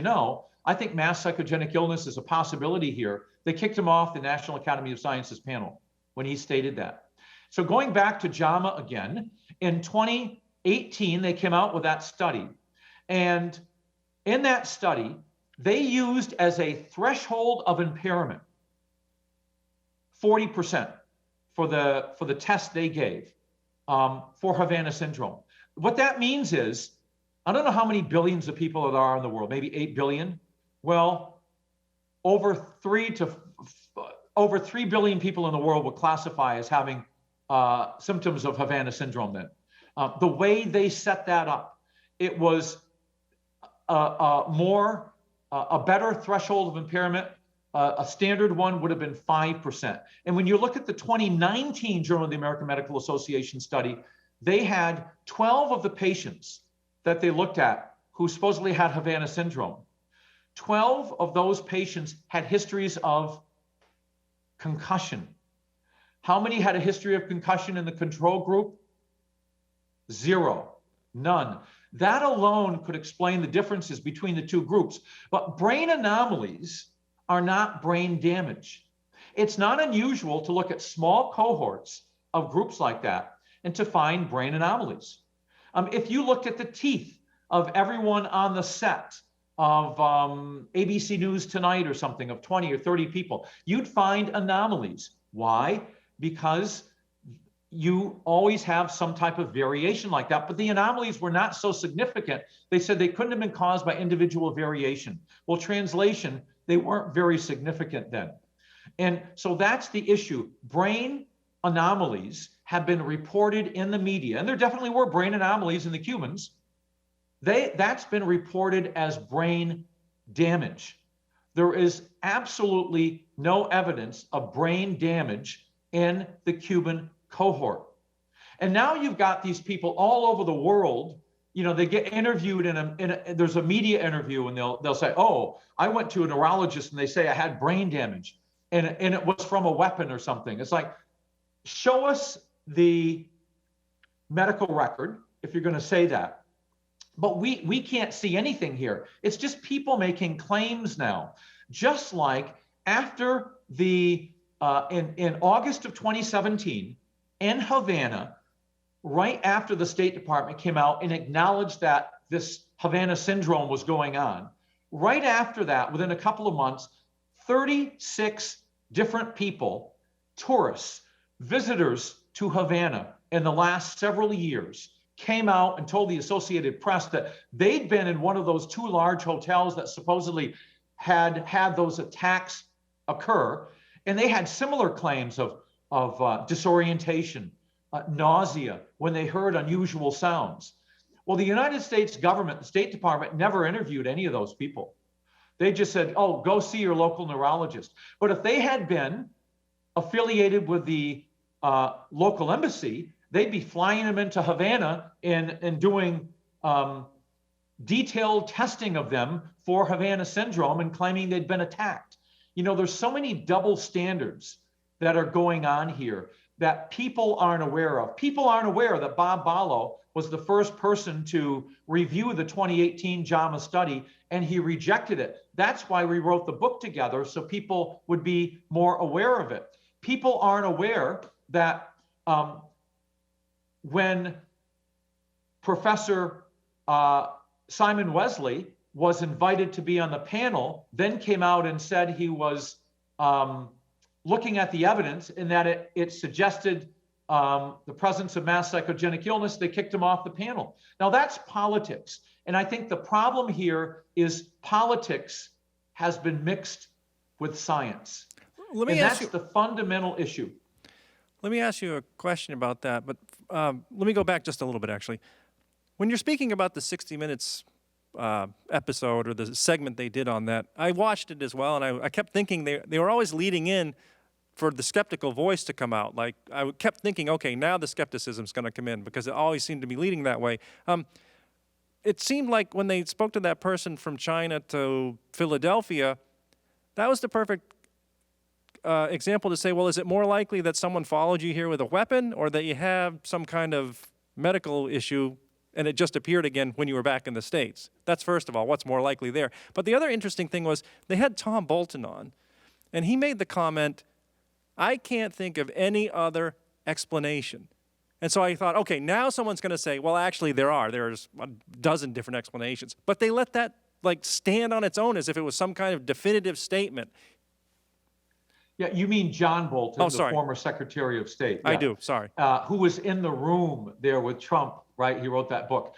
Speaker 2: I think mass psychogenic illness is a possibility here. They kicked him off the National Academy of Sciences panel when he stated that. So going back to JAMA again, in 2018, they came out with that study. And in that study, they used as a threshold of impairment 40% for the test they gave for Havana Syndrome. What that means is, I don't know how many billions of people there are in the world, maybe 8 billion. Well, over 3 billion people in the world would classify as having symptoms of Havana Syndrome then. The way they set that up, it was a better threshold of impairment. A standard one would have been 5%. And when you look at the 2019 Journal of the American Medical Association study, they had 12 of the patients that they looked at who supposedly had Havana Syndrome. 12 of those patients had histories of concussion. How many had a history of concussion in the control group? 0, none. That alone could explain the differences between the two groups. But brain anomalies are not brain damage. It's not unusual to look at small cohorts of groups like that and to find brain anomalies. If you looked at the teeth of everyone on the set of ABC News Tonight or something, of 20 or 30 people, you'd find anomalies. Why? Because you always have some type of variation like that, but the anomalies were not so significant. They said they couldn't have been caused by individual variation. Well, translation, they weren't very significant then. And so that's the issue. Brain anomalies have been reported in the media, and there definitely were brain anomalies in the Cubans. That's been reported as brain damage. There is absolutely no evidence of brain damage in the Cuban cohort. And now you've got these people all over the world, they get interviewed there's a media interview and they'll say, oh, I went to a neurologist and they say I had brain damage and it was from a weapon or something. It's like, show us the medical record if you're going to say that. But we can't see anything here. It's just people making claims now. Just like after in August of 2017, in Havana, right after the State Department came out and acknowledged that this Havana Syndrome was going on, right after that, within a couple of months, 36 different people, tourists, visitors to Havana in the last several years, came out and told the Associated Press that they'd been in one of those two large hotels that supposedly had those attacks occur. And they had similar claims of disorientation, nausea when they heard unusual sounds. Well, the United States government, the State Department, never interviewed any of those people. They just said, oh, go see your local neurologist. But if they had been affiliated with the local embassy, they'd be flying them into Havana and doing detailed testing of them for Havana Syndrome and claiming they'd been attacked. You know, there's so many double standards that are going on here that people aren't aware of. People aren't aware that Bob Ballo was the first person to review the 2018 JAMA study, and he rejected it. That's why we wrote the book together, so people would be more aware of it. People aren't aware that when Professor Simon Wesley was invited to be on the panel, then came out and said he was looking at the evidence and that it suggested the presence of mass psychogenic illness, they kicked him off the panel. Now that's politics. And I think the problem here is politics has been mixed with science. And that's the fundamental issue.
Speaker 1: Let me ask you a question about that, but let me go back just a little bit, actually. When you're speaking about the 60 Minutes episode or the segment they did on that, I watched it as well, and I kept thinking they were always leading in for the skeptical voice to come out. Like, I kept thinking, okay, now the skepticism's going to come in, because it always seemed to be leading that way. It seemed like when they spoke to that person from China to Philadelphia, that was the perfect example to say, well, is it more likely that someone followed you here with a weapon, or that you have some kind of medical issue and it just appeared again when you were back in the States? That's first of all, what's more likely there. But the other interesting thing was they had Tom Bolton on, and he made the comment, I can't think of any other explanation. And so I thought, okay, now someone's going to say, well, actually there's a dozen different explanations. But they let that like stand on its own as if it was some kind of definitive statement.
Speaker 2: Yeah, you mean John Bolton, the
Speaker 1: sorry.
Speaker 2: former Secretary of State. Yeah.
Speaker 1: I do, sorry.
Speaker 2: Who was in the room there with Trump, right? He wrote that book.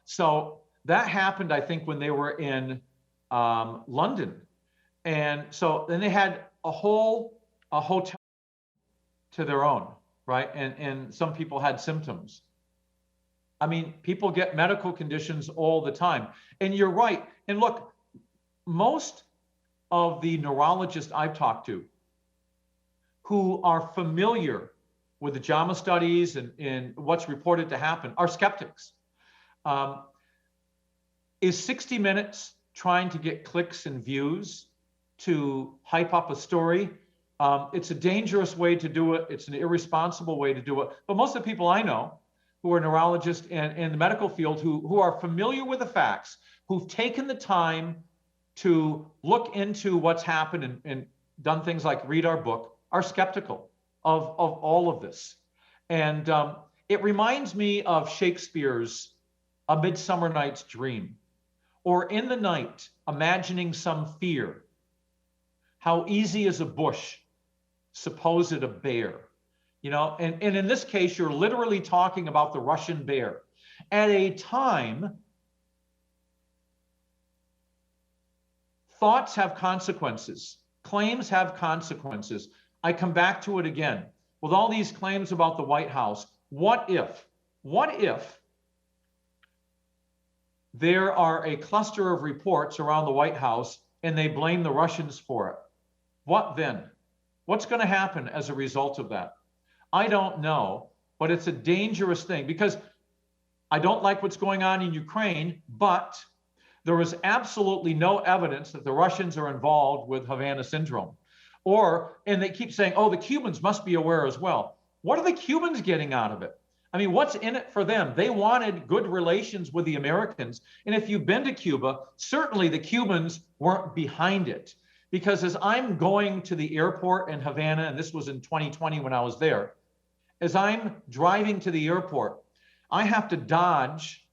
Speaker 2: So that happened, I think, when they were in London. And so then they had a hotel to their own, right? And some people had symptoms. I mean, people get medical conditions all the time. And you're right. And look, most of the neurologists I've talked to who are familiar with the JAMA studies and what's reported to happen are skeptics. Is 60 Minutes trying to get clicks and views to hype up a story? It's a dangerous way to do it. It's an irresponsible way to do it. But most of the people I know who are neurologists and in the medical field who are familiar with the facts, who've taken the time to look into what's happened and done things like read our book, are skeptical of all of this. And it reminds me of Shakespeare's A Midsummer Night's Dream, or in the night, imagining some fear. How easy is a bush, suppose it a bear. You know, and in this case, you're literally talking about the Russian bear. At a time, thoughts have consequences. Claims have consequences. I come back to it again. With all these claims about the White House, what if there are a cluster of reports around the White House and they blame the Russians for it? What then? What's going to happen as a result of that? I don't know, but it's a dangerous thing, because I don't like what's going on in Ukraine, but there is absolutely no evidence that the Russians are involved with Havana Syndrome. And they keep saying, oh, the Cubans must be aware as well. What are the Cubans getting out of it? I mean, what's in it for them? They wanted good relations with the Americans. And if you've been to Cuba, certainly the Cubans weren't behind it. Because as I'm going to the airport in Havana, and this was in 2020 when I was there, As I'm driving to the airport, I have to dodge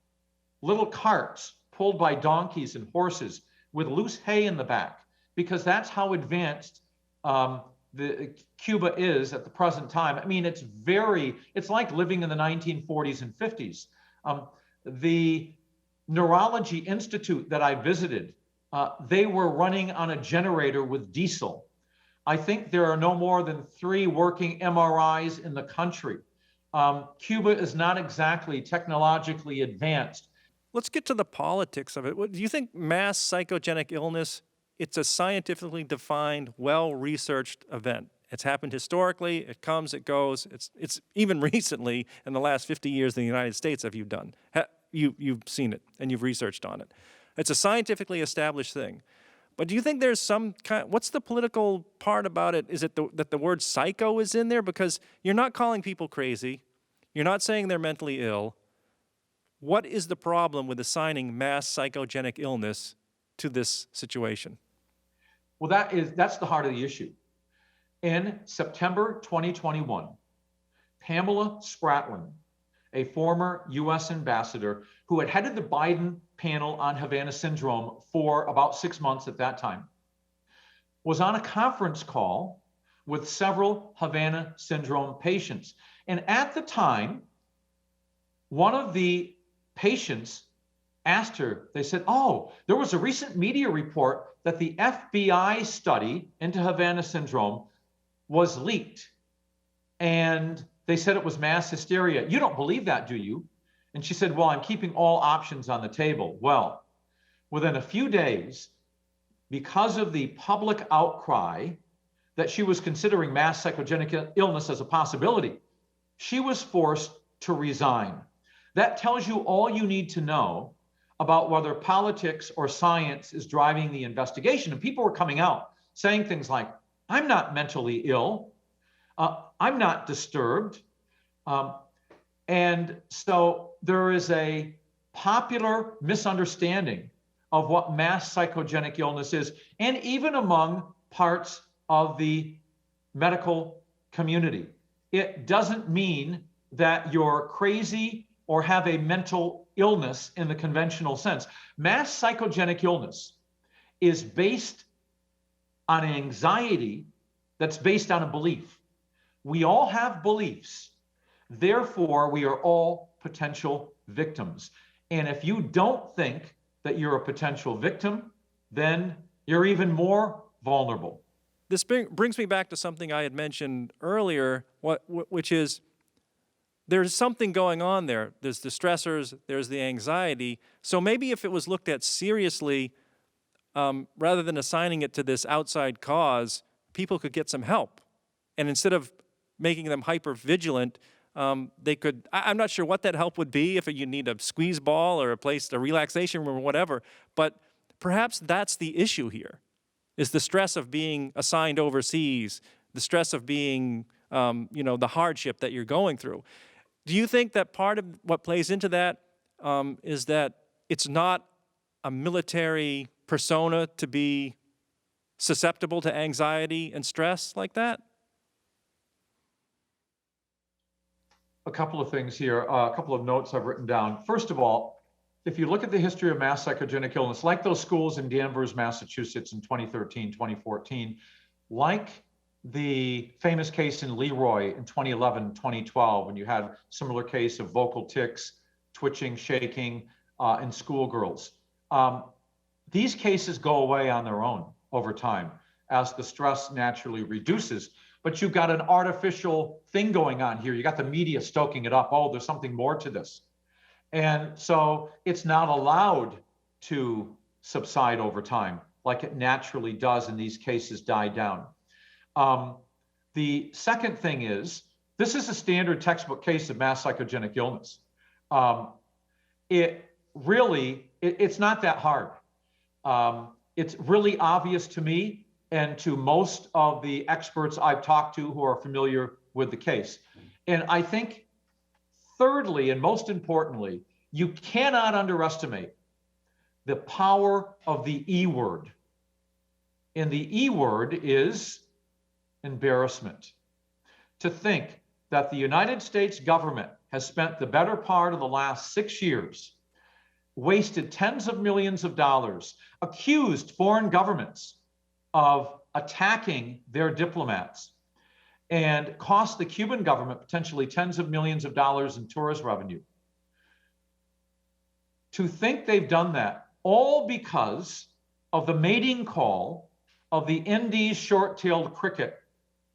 Speaker 2: little carts pulled by donkeys and horses with loose hay in the back, because that's how advanced Cuba is at the present time. I mean, it's like living in the 1940s and 50s. The Neurology Institute that I visited, they were running on a generator with diesel. I think there are no more than 3 working MRIs in the country. Cuba is not exactly technologically advanced.
Speaker 1: Let's get to the politics of it. Do you think mass psychogenic illness, it's a scientifically defined, well-researched event? It's happened historically, it comes, it goes. It's even recently, in the last 50 years in the United States, have you done. You've seen it, and you've researched on it. It's a scientifically established thing. But do you think there's some kind, what's the political part about it? Is it that the word psycho is in there? Because you're not calling people crazy. You're not saying they're mentally ill. What is the problem with assigning mass psychogenic illness to this situation?
Speaker 2: Well, that's the heart of the issue. In September 2021, Pamela Spratling, a former U.S. ambassador who had headed the Biden panel on Havana Syndrome for about 6 months at that time, was on a conference call with several Havana Syndrome patients. And at the time, one of the patients asked her, they said, oh, there was a recent media report that the FBI study into Havana Syndrome was leaked. And they said it was mass hysteria. You don't believe that, do you? And she said, well, I'm keeping all options on the table. Well, within a few days, because of the public outcry that she was considering mass psychogenic illness as a possibility, she was forced to resign. That tells you all you need to know about whether politics or science is driving the investigation. And people were coming out saying things like, I'm not mentally ill. I'm not disturbed. And so there is a popular misunderstanding of what mass psychogenic illness is, and even among parts of the medical community. It doesn't mean that you're crazy or have a mental illness in the conventional sense. Mass psychogenic illness is based on anxiety that's based on a belief. We all have beliefs. Therefore, we are all potential victims. And if you don't think that you're a potential victim, then you're even more vulnerable.
Speaker 1: This brings me back to something I had mentioned earlier, which is there's something going on there. There's the stressors, there's the anxiety. So maybe if it was looked at seriously, rather than assigning it to this outside cause, people could get some help. And instead of making them hyper-vigilant, they could, I'm not sure what that help would be, if you need a squeeze ball or a relaxation room or whatever, but perhaps that's the issue here, is the stress of being assigned overseas, the stress of being, the hardship that you're going through. Do you think that part of what plays into that is that it's not a military persona to be susceptible to anxiety and stress like that?
Speaker 2: A couple of things here, a couple of notes I've written down. First of all, if you look at the history of mass psychogenic illness, like those schools in Danvers, Massachusetts in 2013, 2014, like the famous case in LeRoy in 2011, 2012, when you had a similar case of vocal tics, twitching, shaking in schoolgirls. These cases go away on their own over time as the stress naturally reduces. But you've got an artificial thing going on here. You got the media stoking it up. Oh, there's something more to this. And so it's not allowed to subside over time like it naturally does, and these cases die down. The second thing is, this is a standard textbook case of mass psychogenic illness. It's not that hard. It's really obvious to me and to most of the experts I've talked to who are familiar with the case. And I think, thirdly, and most importantly, you cannot underestimate the power of the E word. And the E word is embarrassment. To think that the United States government has spent the better part of the last 6 years, wasted tens of millions of dollars, accused foreign governments of attacking their diplomats, and cost the Cuban government potentially tens of millions of dollars in tourist revenue. To think they've done that all because of the mating call of the Indies short-tailed cricket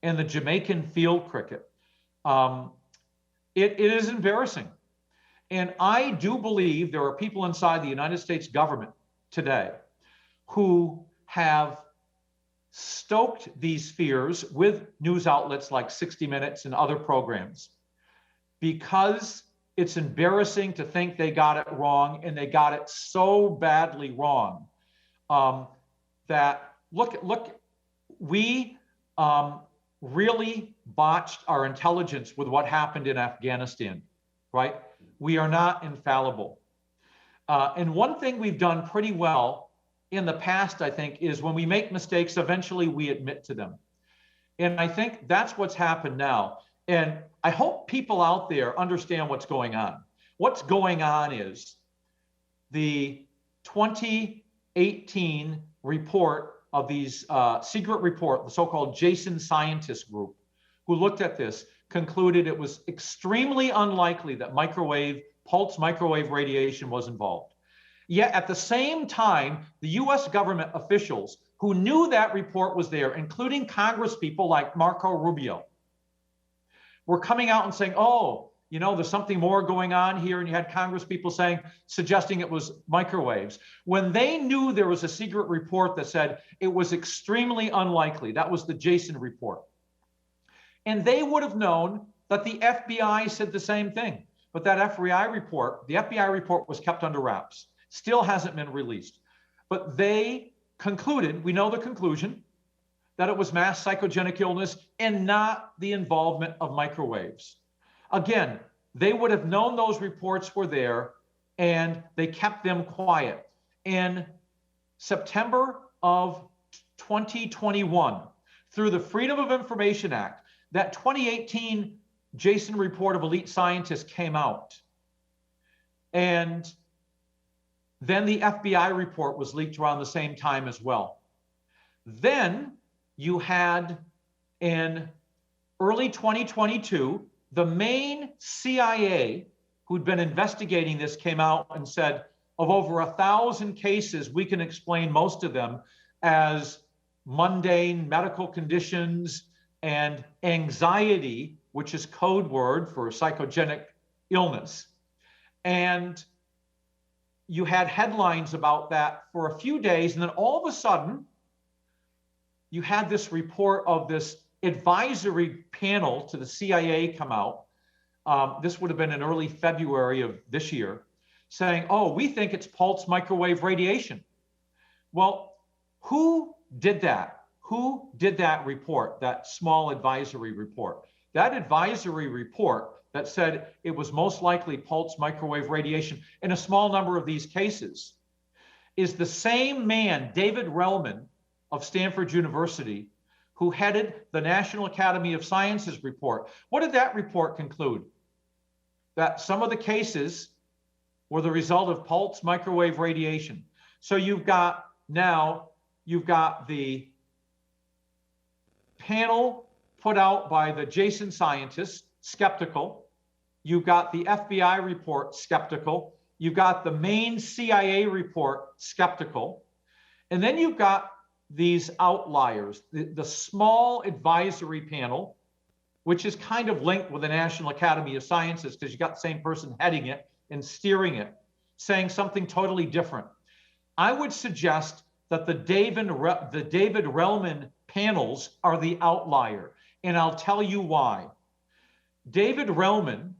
Speaker 2: and the Jamaican field cricket, it is embarrassing. And I do believe there are people inside the United States government today who have stoked these fears with news outlets like 60 Minutes and other programs because it's embarrassing to think they got it wrong, and they got it so badly wrong that we really botched our intelligence with what happened in Afghanistan, right? We are not infallible. And one thing we've done pretty well in the past, I think, is when we make mistakes, eventually we admit to them. And I think that's what's happened now. And I hope people out there understand what's going on. What's going on is the 2018 report of these secret report, the so-called Jason scientist group, who looked at this, concluded it was extremely unlikely that pulse microwave radiation was involved. Yet at the same time, the US government officials who knew that report was there, including Congress people like Marco Rubio, were coming out and saying, oh, you know, there's something more going on here. And you had Congress people suggesting it was microwaves. When they knew there was a secret report that said it was extremely unlikely, that was the Jason report. And they would have known that the FBI said the same thing. But that FBI report was kept under wraps. Still hasn't been released. But they concluded, we know the conclusion, that it was mass psychogenic illness and not the involvement of microwaves. Again, they would have known those reports were there, and they kept them quiet. In September of 2021, through the Freedom of Information Act, that 2018 Jason report of elite scientists came out. And then the FBI report was leaked around the same time as well. Then you had, in early 2022, the main CIA who'd been investigating this came out and said, of over 1,000 cases, we can explain most of them as mundane medical conditions and anxiety, which is code word for psychogenic illness. And you had headlines about that for a few days, and then all of a sudden, you had this report of this advisory panel to the CIA come out. This would have been in early February of this year, saying, oh, we think it's pulse microwave radiation. Well, who did that? Who did that report, that small advisory report? That advisory report that said it was most likely pulse microwave radiation in a small number of these cases is the same man, David Relman of Stanford University, who headed the National Academy of Sciences report. What did that report conclude? That some of the cases were the result of pulse microwave radiation. So you've got the panel put out by the Jason scientists, skeptical. You've got the FBI report, skeptical. You've got the main CIA report, skeptical. And then you've got these outliers, the small advisory panel, which is kind of linked with the National Academy of Sciences because you got the same person heading it and steering it, saying something totally different. I would suggest that the David Relman panels are the outlier, and I'll tell you why. David Relman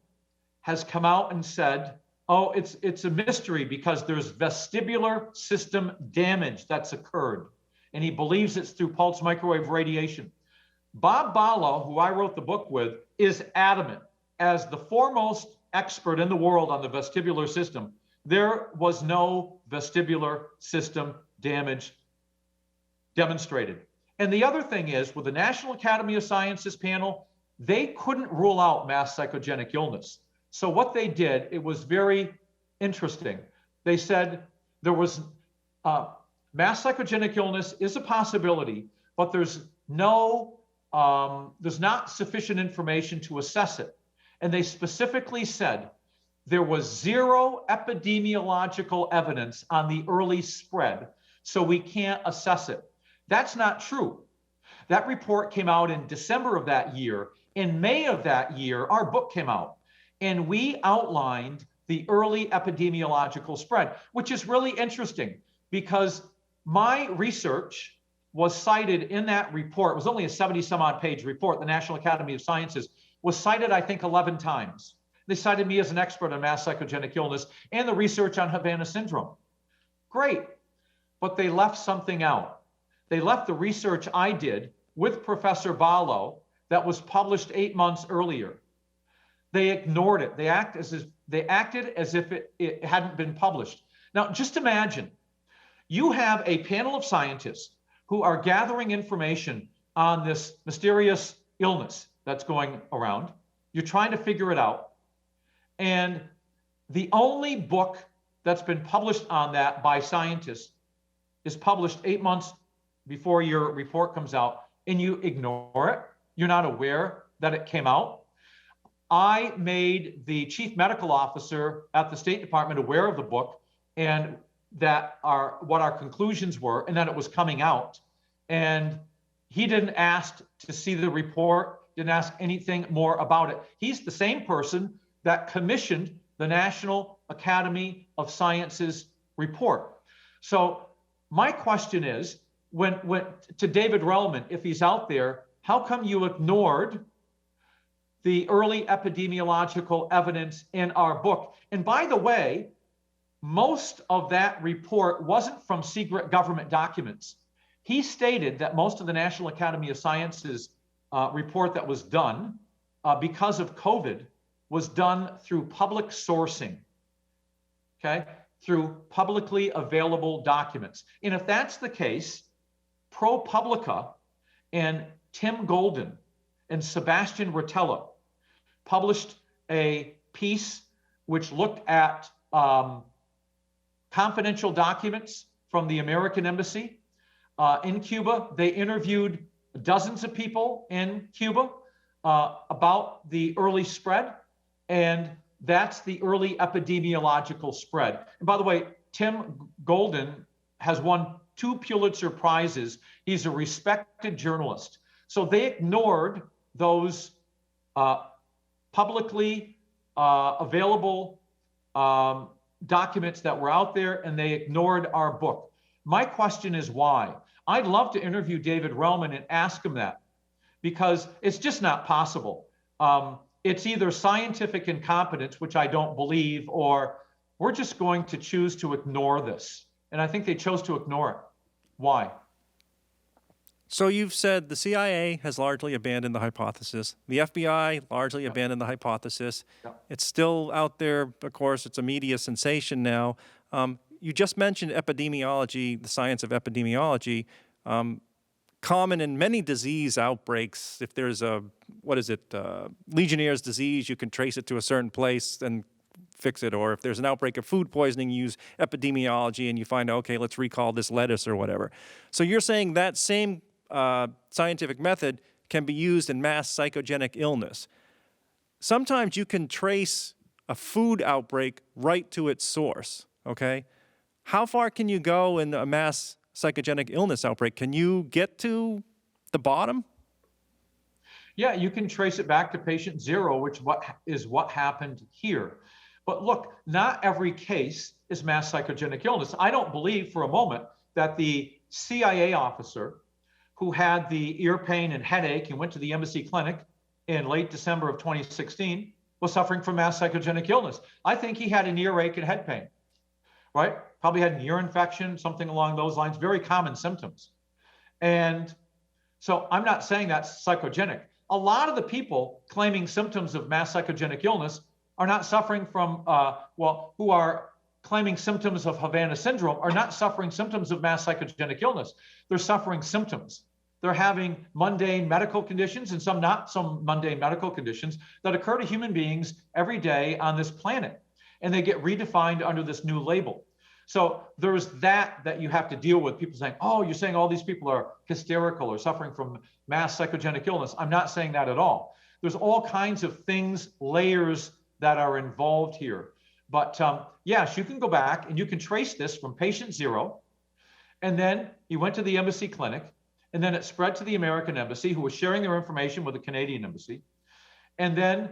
Speaker 2: has come out and said, oh, it's a mystery because there's vestibular system damage that's occurred, and he believes it's through pulse microwave radiation. Bob Bala, who I wrote the book with, is adamant, as the foremost expert in the world on the vestibular system, there was no vestibular system damage demonstrated. And the other thing is, with the National Academy of Sciences panel they couldn't rule out mass psychogenic illness. So what they did, it was very interesting. They said there was mass psychogenic illness is a possibility, but there's not sufficient information to assess it. And they specifically said there was zero epidemiological evidence on the early spread, so we can't assess it. That's not true. That report came out in December of that year. In May of that year, our book came out, and we outlined the early epidemiological spread, which is really interesting because my research was cited in that report. It was only a 70-some-odd page report. The National Academy of Sciences was cited, I think, 11 times. They cited me as an expert on mass psychogenic illness and the research on Havana Syndrome. Great, but they left something out. They left the research I did with Professor Barlow that was published 8 months earlier. They ignored it. They acted as if it hadn't been published. Now, just imagine, you have a panel of scientists who are gathering information on this mysterious illness that's going around. You're trying to figure it out. And the only book that's been published on that by scientists is published 8 months before your report comes out, and you ignore it. You're not aware that it came out. I made the chief medical officer at the State Department aware of the book and what our conclusions were, and that it was coming out. And he didn't ask to see the report, didn't ask anything more about it. He's the same person that commissioned the National Academy of Sciences report. So my question is, when to David Relman, if he's out there, how come you ignored the early epidemiological evidence in our book? And by the way, most of that report wasn't from secret government documents. He stated that most of the National Academy of Sciences report that was done because of COVID was done through public sourcing, okay, through publicly available documents. And if that's the case, ProPublica and Tim Golden and Sebastian Rotella published a piece which looked at confidential documents from the American Embassy in Cuba. They interviewed dozens of people in Cuba about the early spread, and that's the early epidemiological spread. And by the way, Tim Golden has won 2 Pulitzer Prizes. He's a respected journalist. So they ignored those publicly available documents that were out there, and they ignored our book. My question is why? I'd love to interview David Relman and ask him that, because it's just not possible. It's either scientific incompetence, which I don't believe, or we're just going to choose to ignore this. And I think they chose to ignore it. Why?
Speaker 1: So you've said the CIA has largely abandoned the hypothesis. The FBI largely abandoned the hypothesis. It's still out there. Of course, it's a media sensation now. You just mentioned epidemiology, the science of epidemiology. Common in many disease outbreaks. If there's a, Legionnaire's disease, you can trace it to a certain place and fix it. Or if there's an outbreak of food poisoning, you use epidemiology and you find, okay, let's recall this lettuce or whatever. So you're saying that same scientific method can be used in mass psychogenic illness. Sometimes you can trace a food outbreak right to its source, okay? How far can you go in a mass psychogenic illness outbreak? Can you get to the bottom?
Speaker 2: Yeah, you can trace it back to patient 0, which is what happened here. But look, not every case is mass psychogenic illness. I don't believe for a moment that the CIA officer who had the ear pain and headache and went to the embassy clinic in late December of 2016 was suffering from mass psychogenic illness. I think he had an earache and head pain, right? Probably had an ear infection, something along those lines, very common symptoms. And so I'm not saying that's psychogenic. A lot of the people claiming symptoms of mass psychogenic illness are not suffering from, who are claiming symptoms of Havana Syndrome are not suffering symptoms of mass psychogenic illness. They're suffering symptoms. They're having mundane medical conditions and some not so mundane medical conditions that occur to human beings every day on this planet. And they get redefined under this new label. So there's that you have to deal with. People saying, oh, you're saying all these people are hysterical or suffering from mass psychogenic illness. I'm not saying that at all. There's all kinds of things, layers that are involved here. But yes, you can go back and you can trace this from patient 0. And then he went to the embassy clinic. And then it spread to the American embassy, who was sharing their information with the Canadian embassy. And then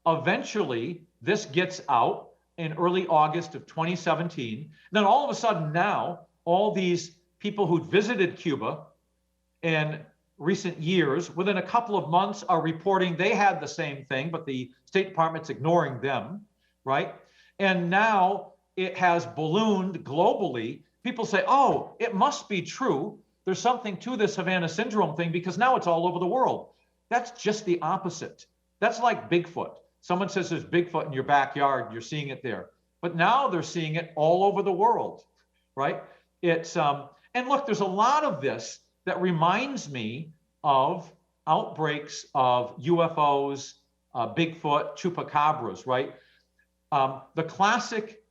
Speaker 2: eventually this gets out in early August of 2017. And then all of a sudden now, all these people who'd visited Cuba in recent years, within a couple of months, are reporting they had the same thing, but the State Department's ignoring them, right? And now it has ballooned globally. People say, oh, it must be true. There's something to this Havana Syndrome thing because now it's all over the world. That's just the opposite. That's like Bigfoot. Someone says there's Bigfoot in your backyard, you're seeing it there. But now they're seeing it all over the world, right? It's and look, there's a lot of this that reminds me of outbreaks of UFOs, Bigfoot, chupacabras, right? The classic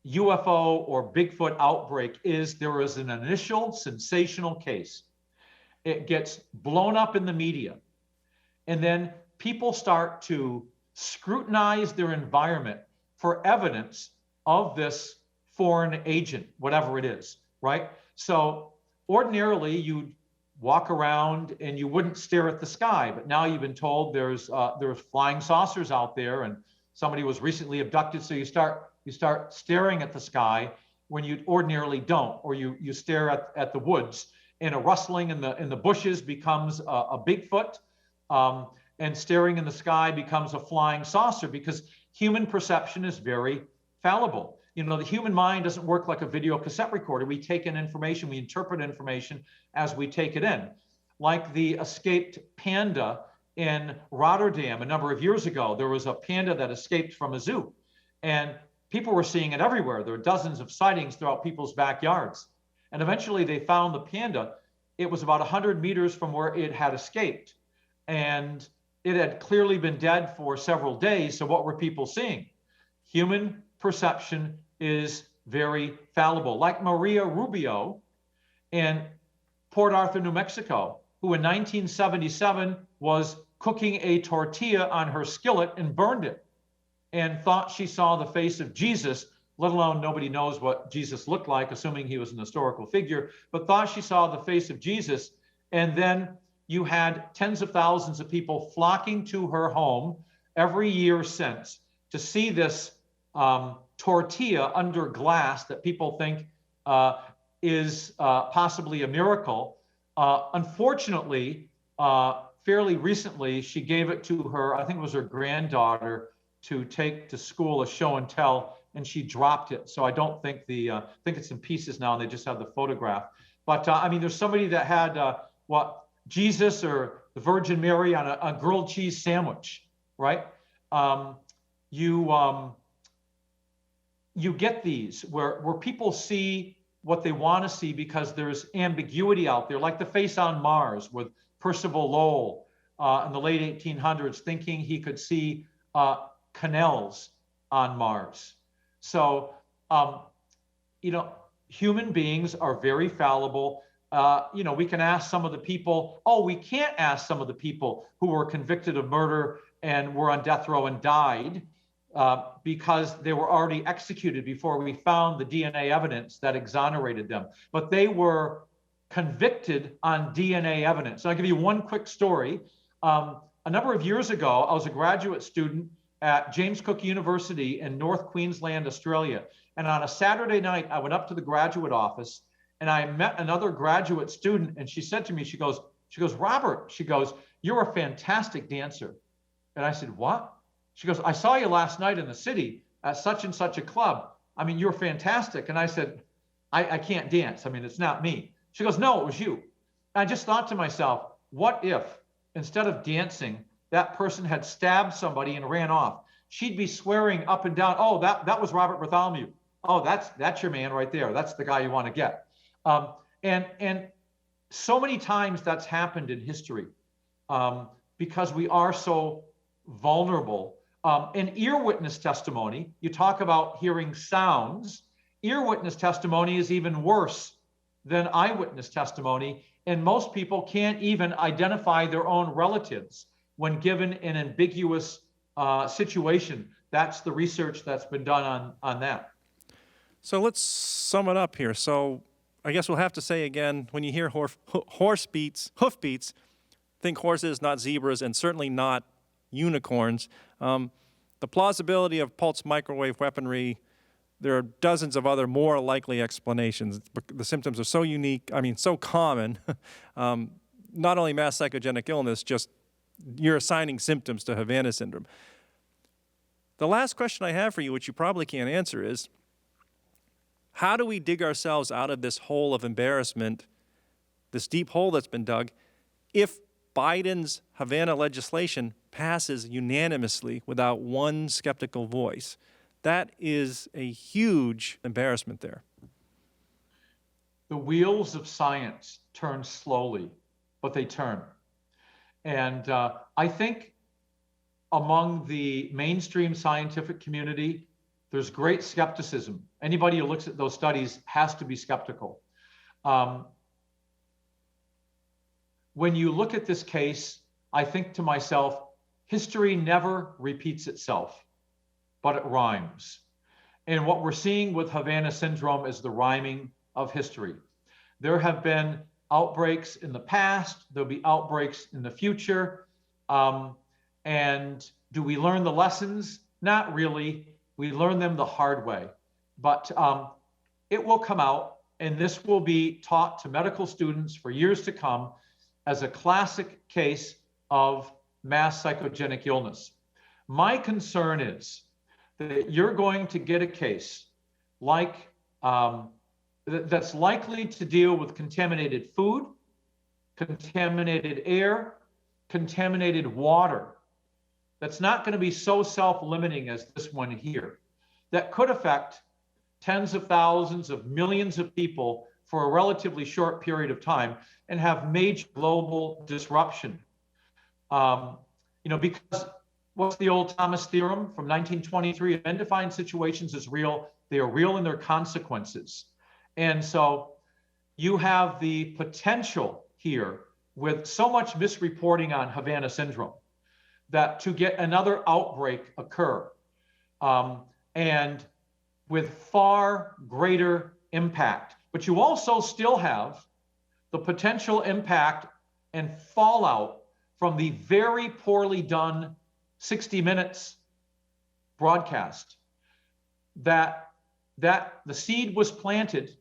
Speaker 2: UFO or Bigfoot outbreak is there is an initial sensational case. It gets blown up in the media. And then people start to scrutinize their environment for evidence of this foreign agent, whatever it is, right? So ordinarily you'd walk around and you wouldn't stare at the sky, but now you've been told there's flying saucers out there and somebody was recently abducted. So you start staring at the sky when you ordinarily don't, or you stare at the woods, and a rustling in the bushes becomes a Bigfoot, and staring in the sky becomes a flying saucer, because human perception is very fallible. You know, the human mind doesn't work like a video cassette recorder. We take in information, we interpret information as we take it in. Like the escaped panda in Rotterdam a number of years ago, there was a panda that escaped from a zoo, and people were seeing it everywhere. There were dozens of sightings throughout people's backyards. And eventually they found the panda. It was about 100 meters from where it had escaped. And it had clearly been dead for several days. So what were people seeing? Human perception is very fallible. Like Maria Rubio in Port Arthur, New Mexico, who in 1977 was cooking a tortilla on her skillet and burned it, and thought she saw the face of Jesus, let alone nobody knows what Jesus looked like, assuming he was an historical figure, but thought she saw the face of Jesus. And then you had tens of thousands of people flocking to her home every year since to see this tortilla under glass that people think is possibly a miracle. Unfortunately, fairly recently, she gave it to her, I think it was her granddaughter, to take to school, a show and tell, and she dropped it. So I don't think I think it's in pieces now, and they just have the photograph. But I mean, there's somebody that had Jesus or the Virgin Mary on a grilled cheese sandwich, right? You get these where people see what they want to see because there's ambiguity out there, like the face on Mars with Percival Lowell in the late 1800s, thinking he could see canals on Mars. So, you know, human beings are very fallible. You know, we can ask some of the people, we can't ask some of the people who were convicted of murder and were on death row and died because they were already executed before we found the DNA evidence that exonerated them. But they were convicted on DNA evidence. So I'll give you one quick story. A number of years ago, I was a graduate student at James Cook University in North Queensland, Australia. And on a Saturday night, I went up to the graduate office and I met another graduate student. And she said to me, she goes, Robert, she goes, you're a fantastic dancer. And I said, what? She goes, I saw you last night in the city at such and such a club. I mean, you're fantastic. And I said, I can't dance. I mean, it's not me. She goes, no, it was you. And I just thought to myself, what if instead of dancing, that person had stabbed somebody and ran off? She'd be swearing up and down, oh, that was Robert Bartholomew. Oh, that's your man right there. That's the guy you want to get. And so many times that's happened in history because we are so vulnerable. In ear witness testimony, you talk about hearing sounds. Ear witness testimony is even worse than eyewitness testimony, and most people can't even identify their own relatives when given an ambiguous situation. That's the research that's been done on that.
Speaker 1: So let's sum it up here. So I guess we'll have to say again, when you hear hoof beats, think horses, not zebras, and certainly not unicorns. The plausibility of pulse microwave weaponry, there are dozens of other more likely explanations. The symptoms are so unique, so common. Not only mass psychogenic illness, just you're assigning symptoms to Havana Syndrome. The last question I have for you, which you probably can't answer, is how do we dig ourselves out of this hole of embarrassment, this deep hole that's been dug, if Biden's Havana legislation passes unanimously without one skeptical voice? That is a huge embarrassment there.
Speaker 2: The wheels of science turn slowly, but they turn. And I think among the mainstream scientific community, there's great skepticism. Anybody who looks at those studies has to be skeptical. When you look at this case, I think to myself, history never repeats itself, but it rhymes. And what we're seeing with Havana Syndrome is the rhyming of history. There have been outbreaks in the past, there'll be outbreaks in the future. And do we learn the lessons? Not really. We learn them the hard way. But it will come out, and this will be taught to medical students for years to come as a classic case of mass psychogenic illness. My concern is that you're going to get a case like that's likely to deal with contaminated food, contaminated air, contaminated water. That's not going to be so self-limiting as this one here. That could affect tens of thousands of millions of people for a relatively short period of time and have major global disruption. Because what's the old Thomas theorem from 1923? If men define situations as real, they are real in their consequences. And so you have the potential here with so much misreporting on Havana Syndrome that to get another outbreak occur and with far greater impact. But you also still have the potential impact and fallout from the very poorly done 60 Minutes broadcast, that the seed was planted,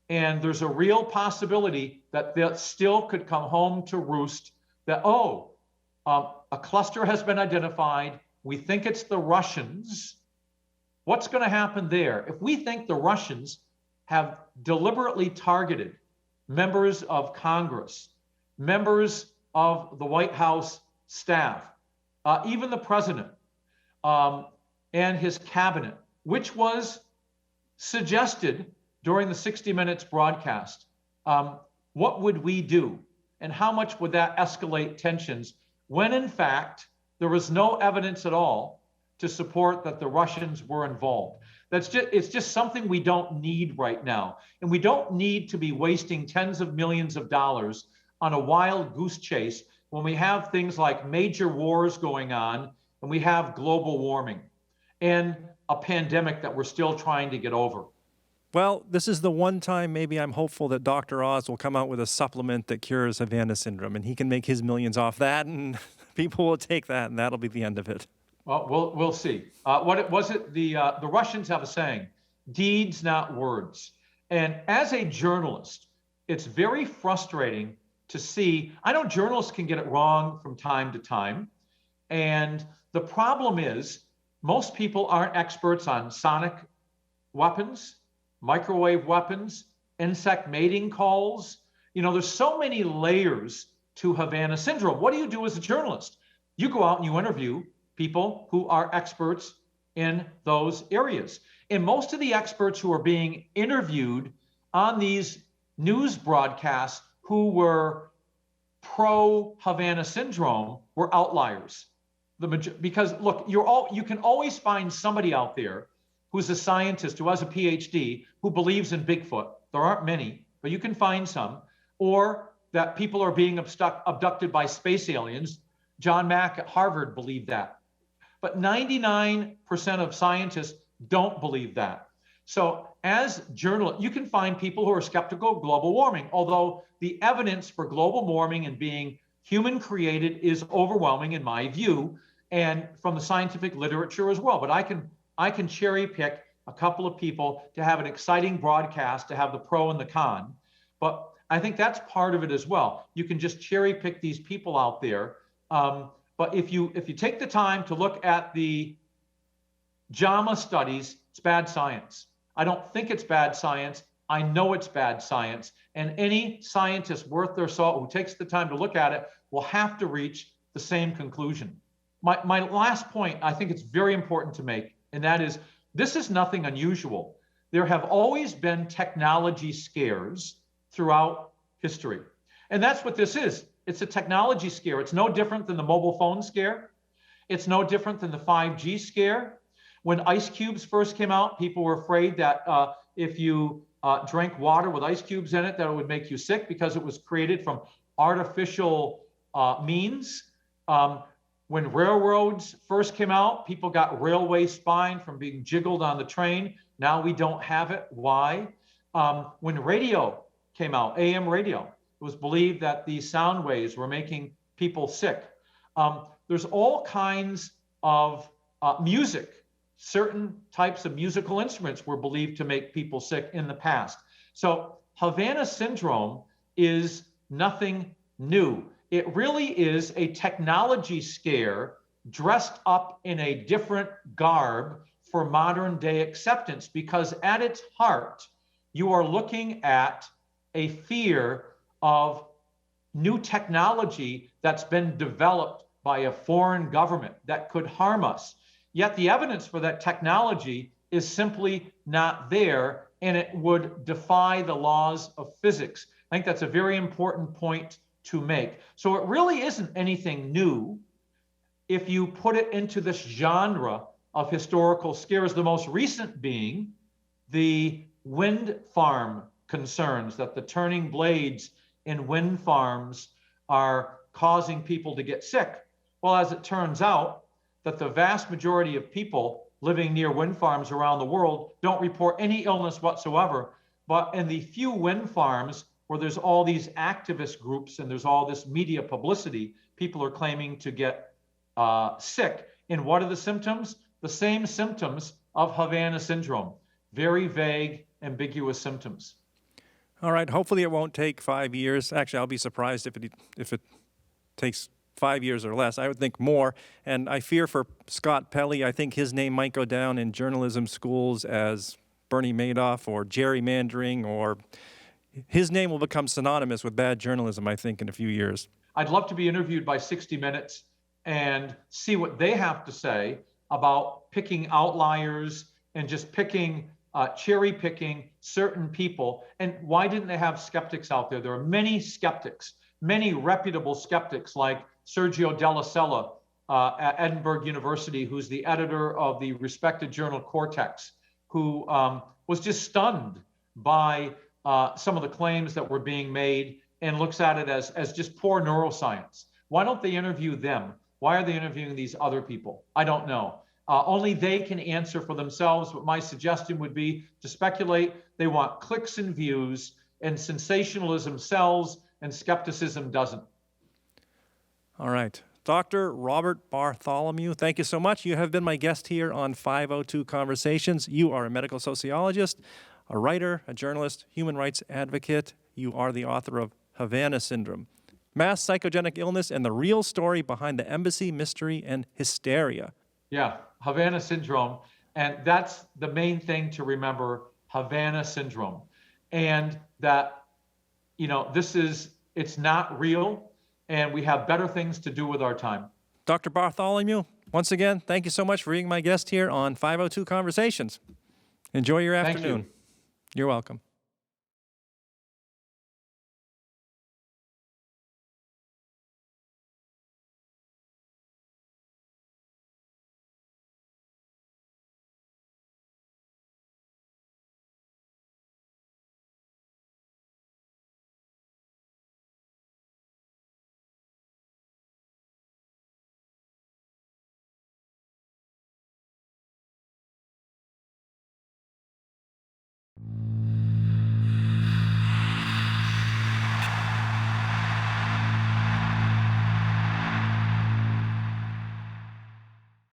Speaker 2: and there's a real possibility that that still could come home to roost, that, a cluster has been identified. We think it's the Russians. What's going to happen there? If we think the Russians have deliberately targeted members of Congress, members of the White House staff, even the president and his cabinet, which was suggested during the 60 Minutes broadcast, what would we do? And how much would that escalate tensions when, in fact, there was no evidence at all to support that the Russians were involved? It's just something we don't need right now. And we don't need to be wasting tens of millions of dollars on a wild goose chase when we have things like major wars going on and we have global warming and a pandemic that we're still trying to get over.
Speaker 1: Well, this is the one time maybe I'm hopeful that Dr. Oz will come out with a supplement that cures Havana Syndrome, and he can make his millions off that, and people will take that, and that'll be the end of it.
Speaker 2: Well, we'll see. The Russians have a saying, deeds, not words. And as a journalist, it's very frustrating to see. I know journalists can get it wrong from time to time. And the problem is most people aren't experts on sonic weapons, microwave weapons, insect mating calls. There's so many layers to Havana Syndrome. What do you do as a journalist? You go out and you interview people who are experts in those areas. And most of the experts who are being interviewed on these news broadcasts who were pro-Havana Syndrome were outliers. Because look, you can always find somebody out there who's a scientist, who has a PhD, who believes in Bigfoot. There aren't many, but you can find some. Or that people are being abducted by space aliens. John Mack at Harvard believed that. But 99% of scientists don't believe that. So as journalists, you can find people who are skeptical of global warming, although the evidence for global warming and being human created is overwhelming in my view, and from the scientific literature as well. But I can cherry pick a couple of people to have an exciting broadcast, to have the pro and the con. But I think that's part of it as well. You can just cherry pick these people out there. But if you take the time to look at the JAMA studies, it's bad science. I don't think it's bad science. I know it's bad science. And any scientist worth their salt who takes the time to look at it will have to reach the same conclusion. My last point, I think it's very important to make, and that is, this is nothing unusual. There have always been technology scares throughout history. And that's what this is. It's a technology scare. It's no different than the mobile phone scare. It's no different than the 5G scare. When ice cubes first came out, people were afraid that if you drank water with ice cubes in it, that it would make you sick because it was created from artificial means. When railroads first came out, people got railway spine from being jiggled on the train. Now we don't have it. Why? When radio came out, AM radio, it was believed that the sound waves were making people sick. There's all kinds of music. Certain types of musical instruments were believed to make people sick in the past. So Havana Syndrome is nothing new. It really is a technology scare dressed up in a different garb for modern day acceptance, because at its heart, you are looking at a fear of new technology that's been developed by a foreign government that could harm us. Yet the evidence for that technology is simply not there, and it would defy the laws of physics. I think that's a very important point to make. So it really isn't anything new if you put it into this genre of historical scares, the most recent being the wind farm concerns, that the turning blades in wind farms are causing people to get sick. Well, as it turns out, that the vast majority of people living near wind farms around the world don't report any illness whatsoever. But in the few wind farms where there's all these activist groups and there's all this media publicity, people are claiming to get sick. And what are the symptoms? The same symptoms of Havana Syndrome. Very vague, ambiguous symptoms.
Speaker 1: All right. Hopefully it won't take 5 years. Actually, I'll be surprised if it takes 5 years or less. I would think more. And I fear for Scott Pelley. I think his name might go down in journalism schools as Bernie Madoff or gerrymandering, or his name will become synonymous with bad journalism, I think, in a few years.
Speaker 2: I'd love to be interviewed by 60 Minutes and see what they have to say about picking outliers and just cherry picking certain people. And why didn't they have skeptics out there? There are many skeptics, many reputable skeptics like Sergio Della Sella at Edinburgh University, who's the editor of the respected journal Cortex, who was just stunned by some of the claims that were being made and looks at it as just poor neuroscience. Why don't they interview them? Why are they interviewing these other people? I don't know. Only they can answer for themselves. But my suggestion would be to speculate. They want clicks and views, and sensationalism sells and skepticism doesn't.
Speaker 1: All right. Dr. Robert Bartholomew, thank you so much. You have been my guest here on 502 Conversations. You are a medical sociologist, a writer, a journalist, human rights advocate. You are the author of Havana Syndrome, Mass Psychogenic Illness and the Real Story Behind the Embassy Mystery and Hysteria. Yeah,
Speaker 2: Havana Syndrome. And that's the main thing to remember, Havana Syndrome. And that, it's not real, and we have better things to do with our time.
Speaker 1: Dr. Bartholomew, once again, thank you so much for being my guest here on 502 Conversations. Enjoy your afternoon.
Speaker 2: Thank you.
Speaker 1: You're welcome.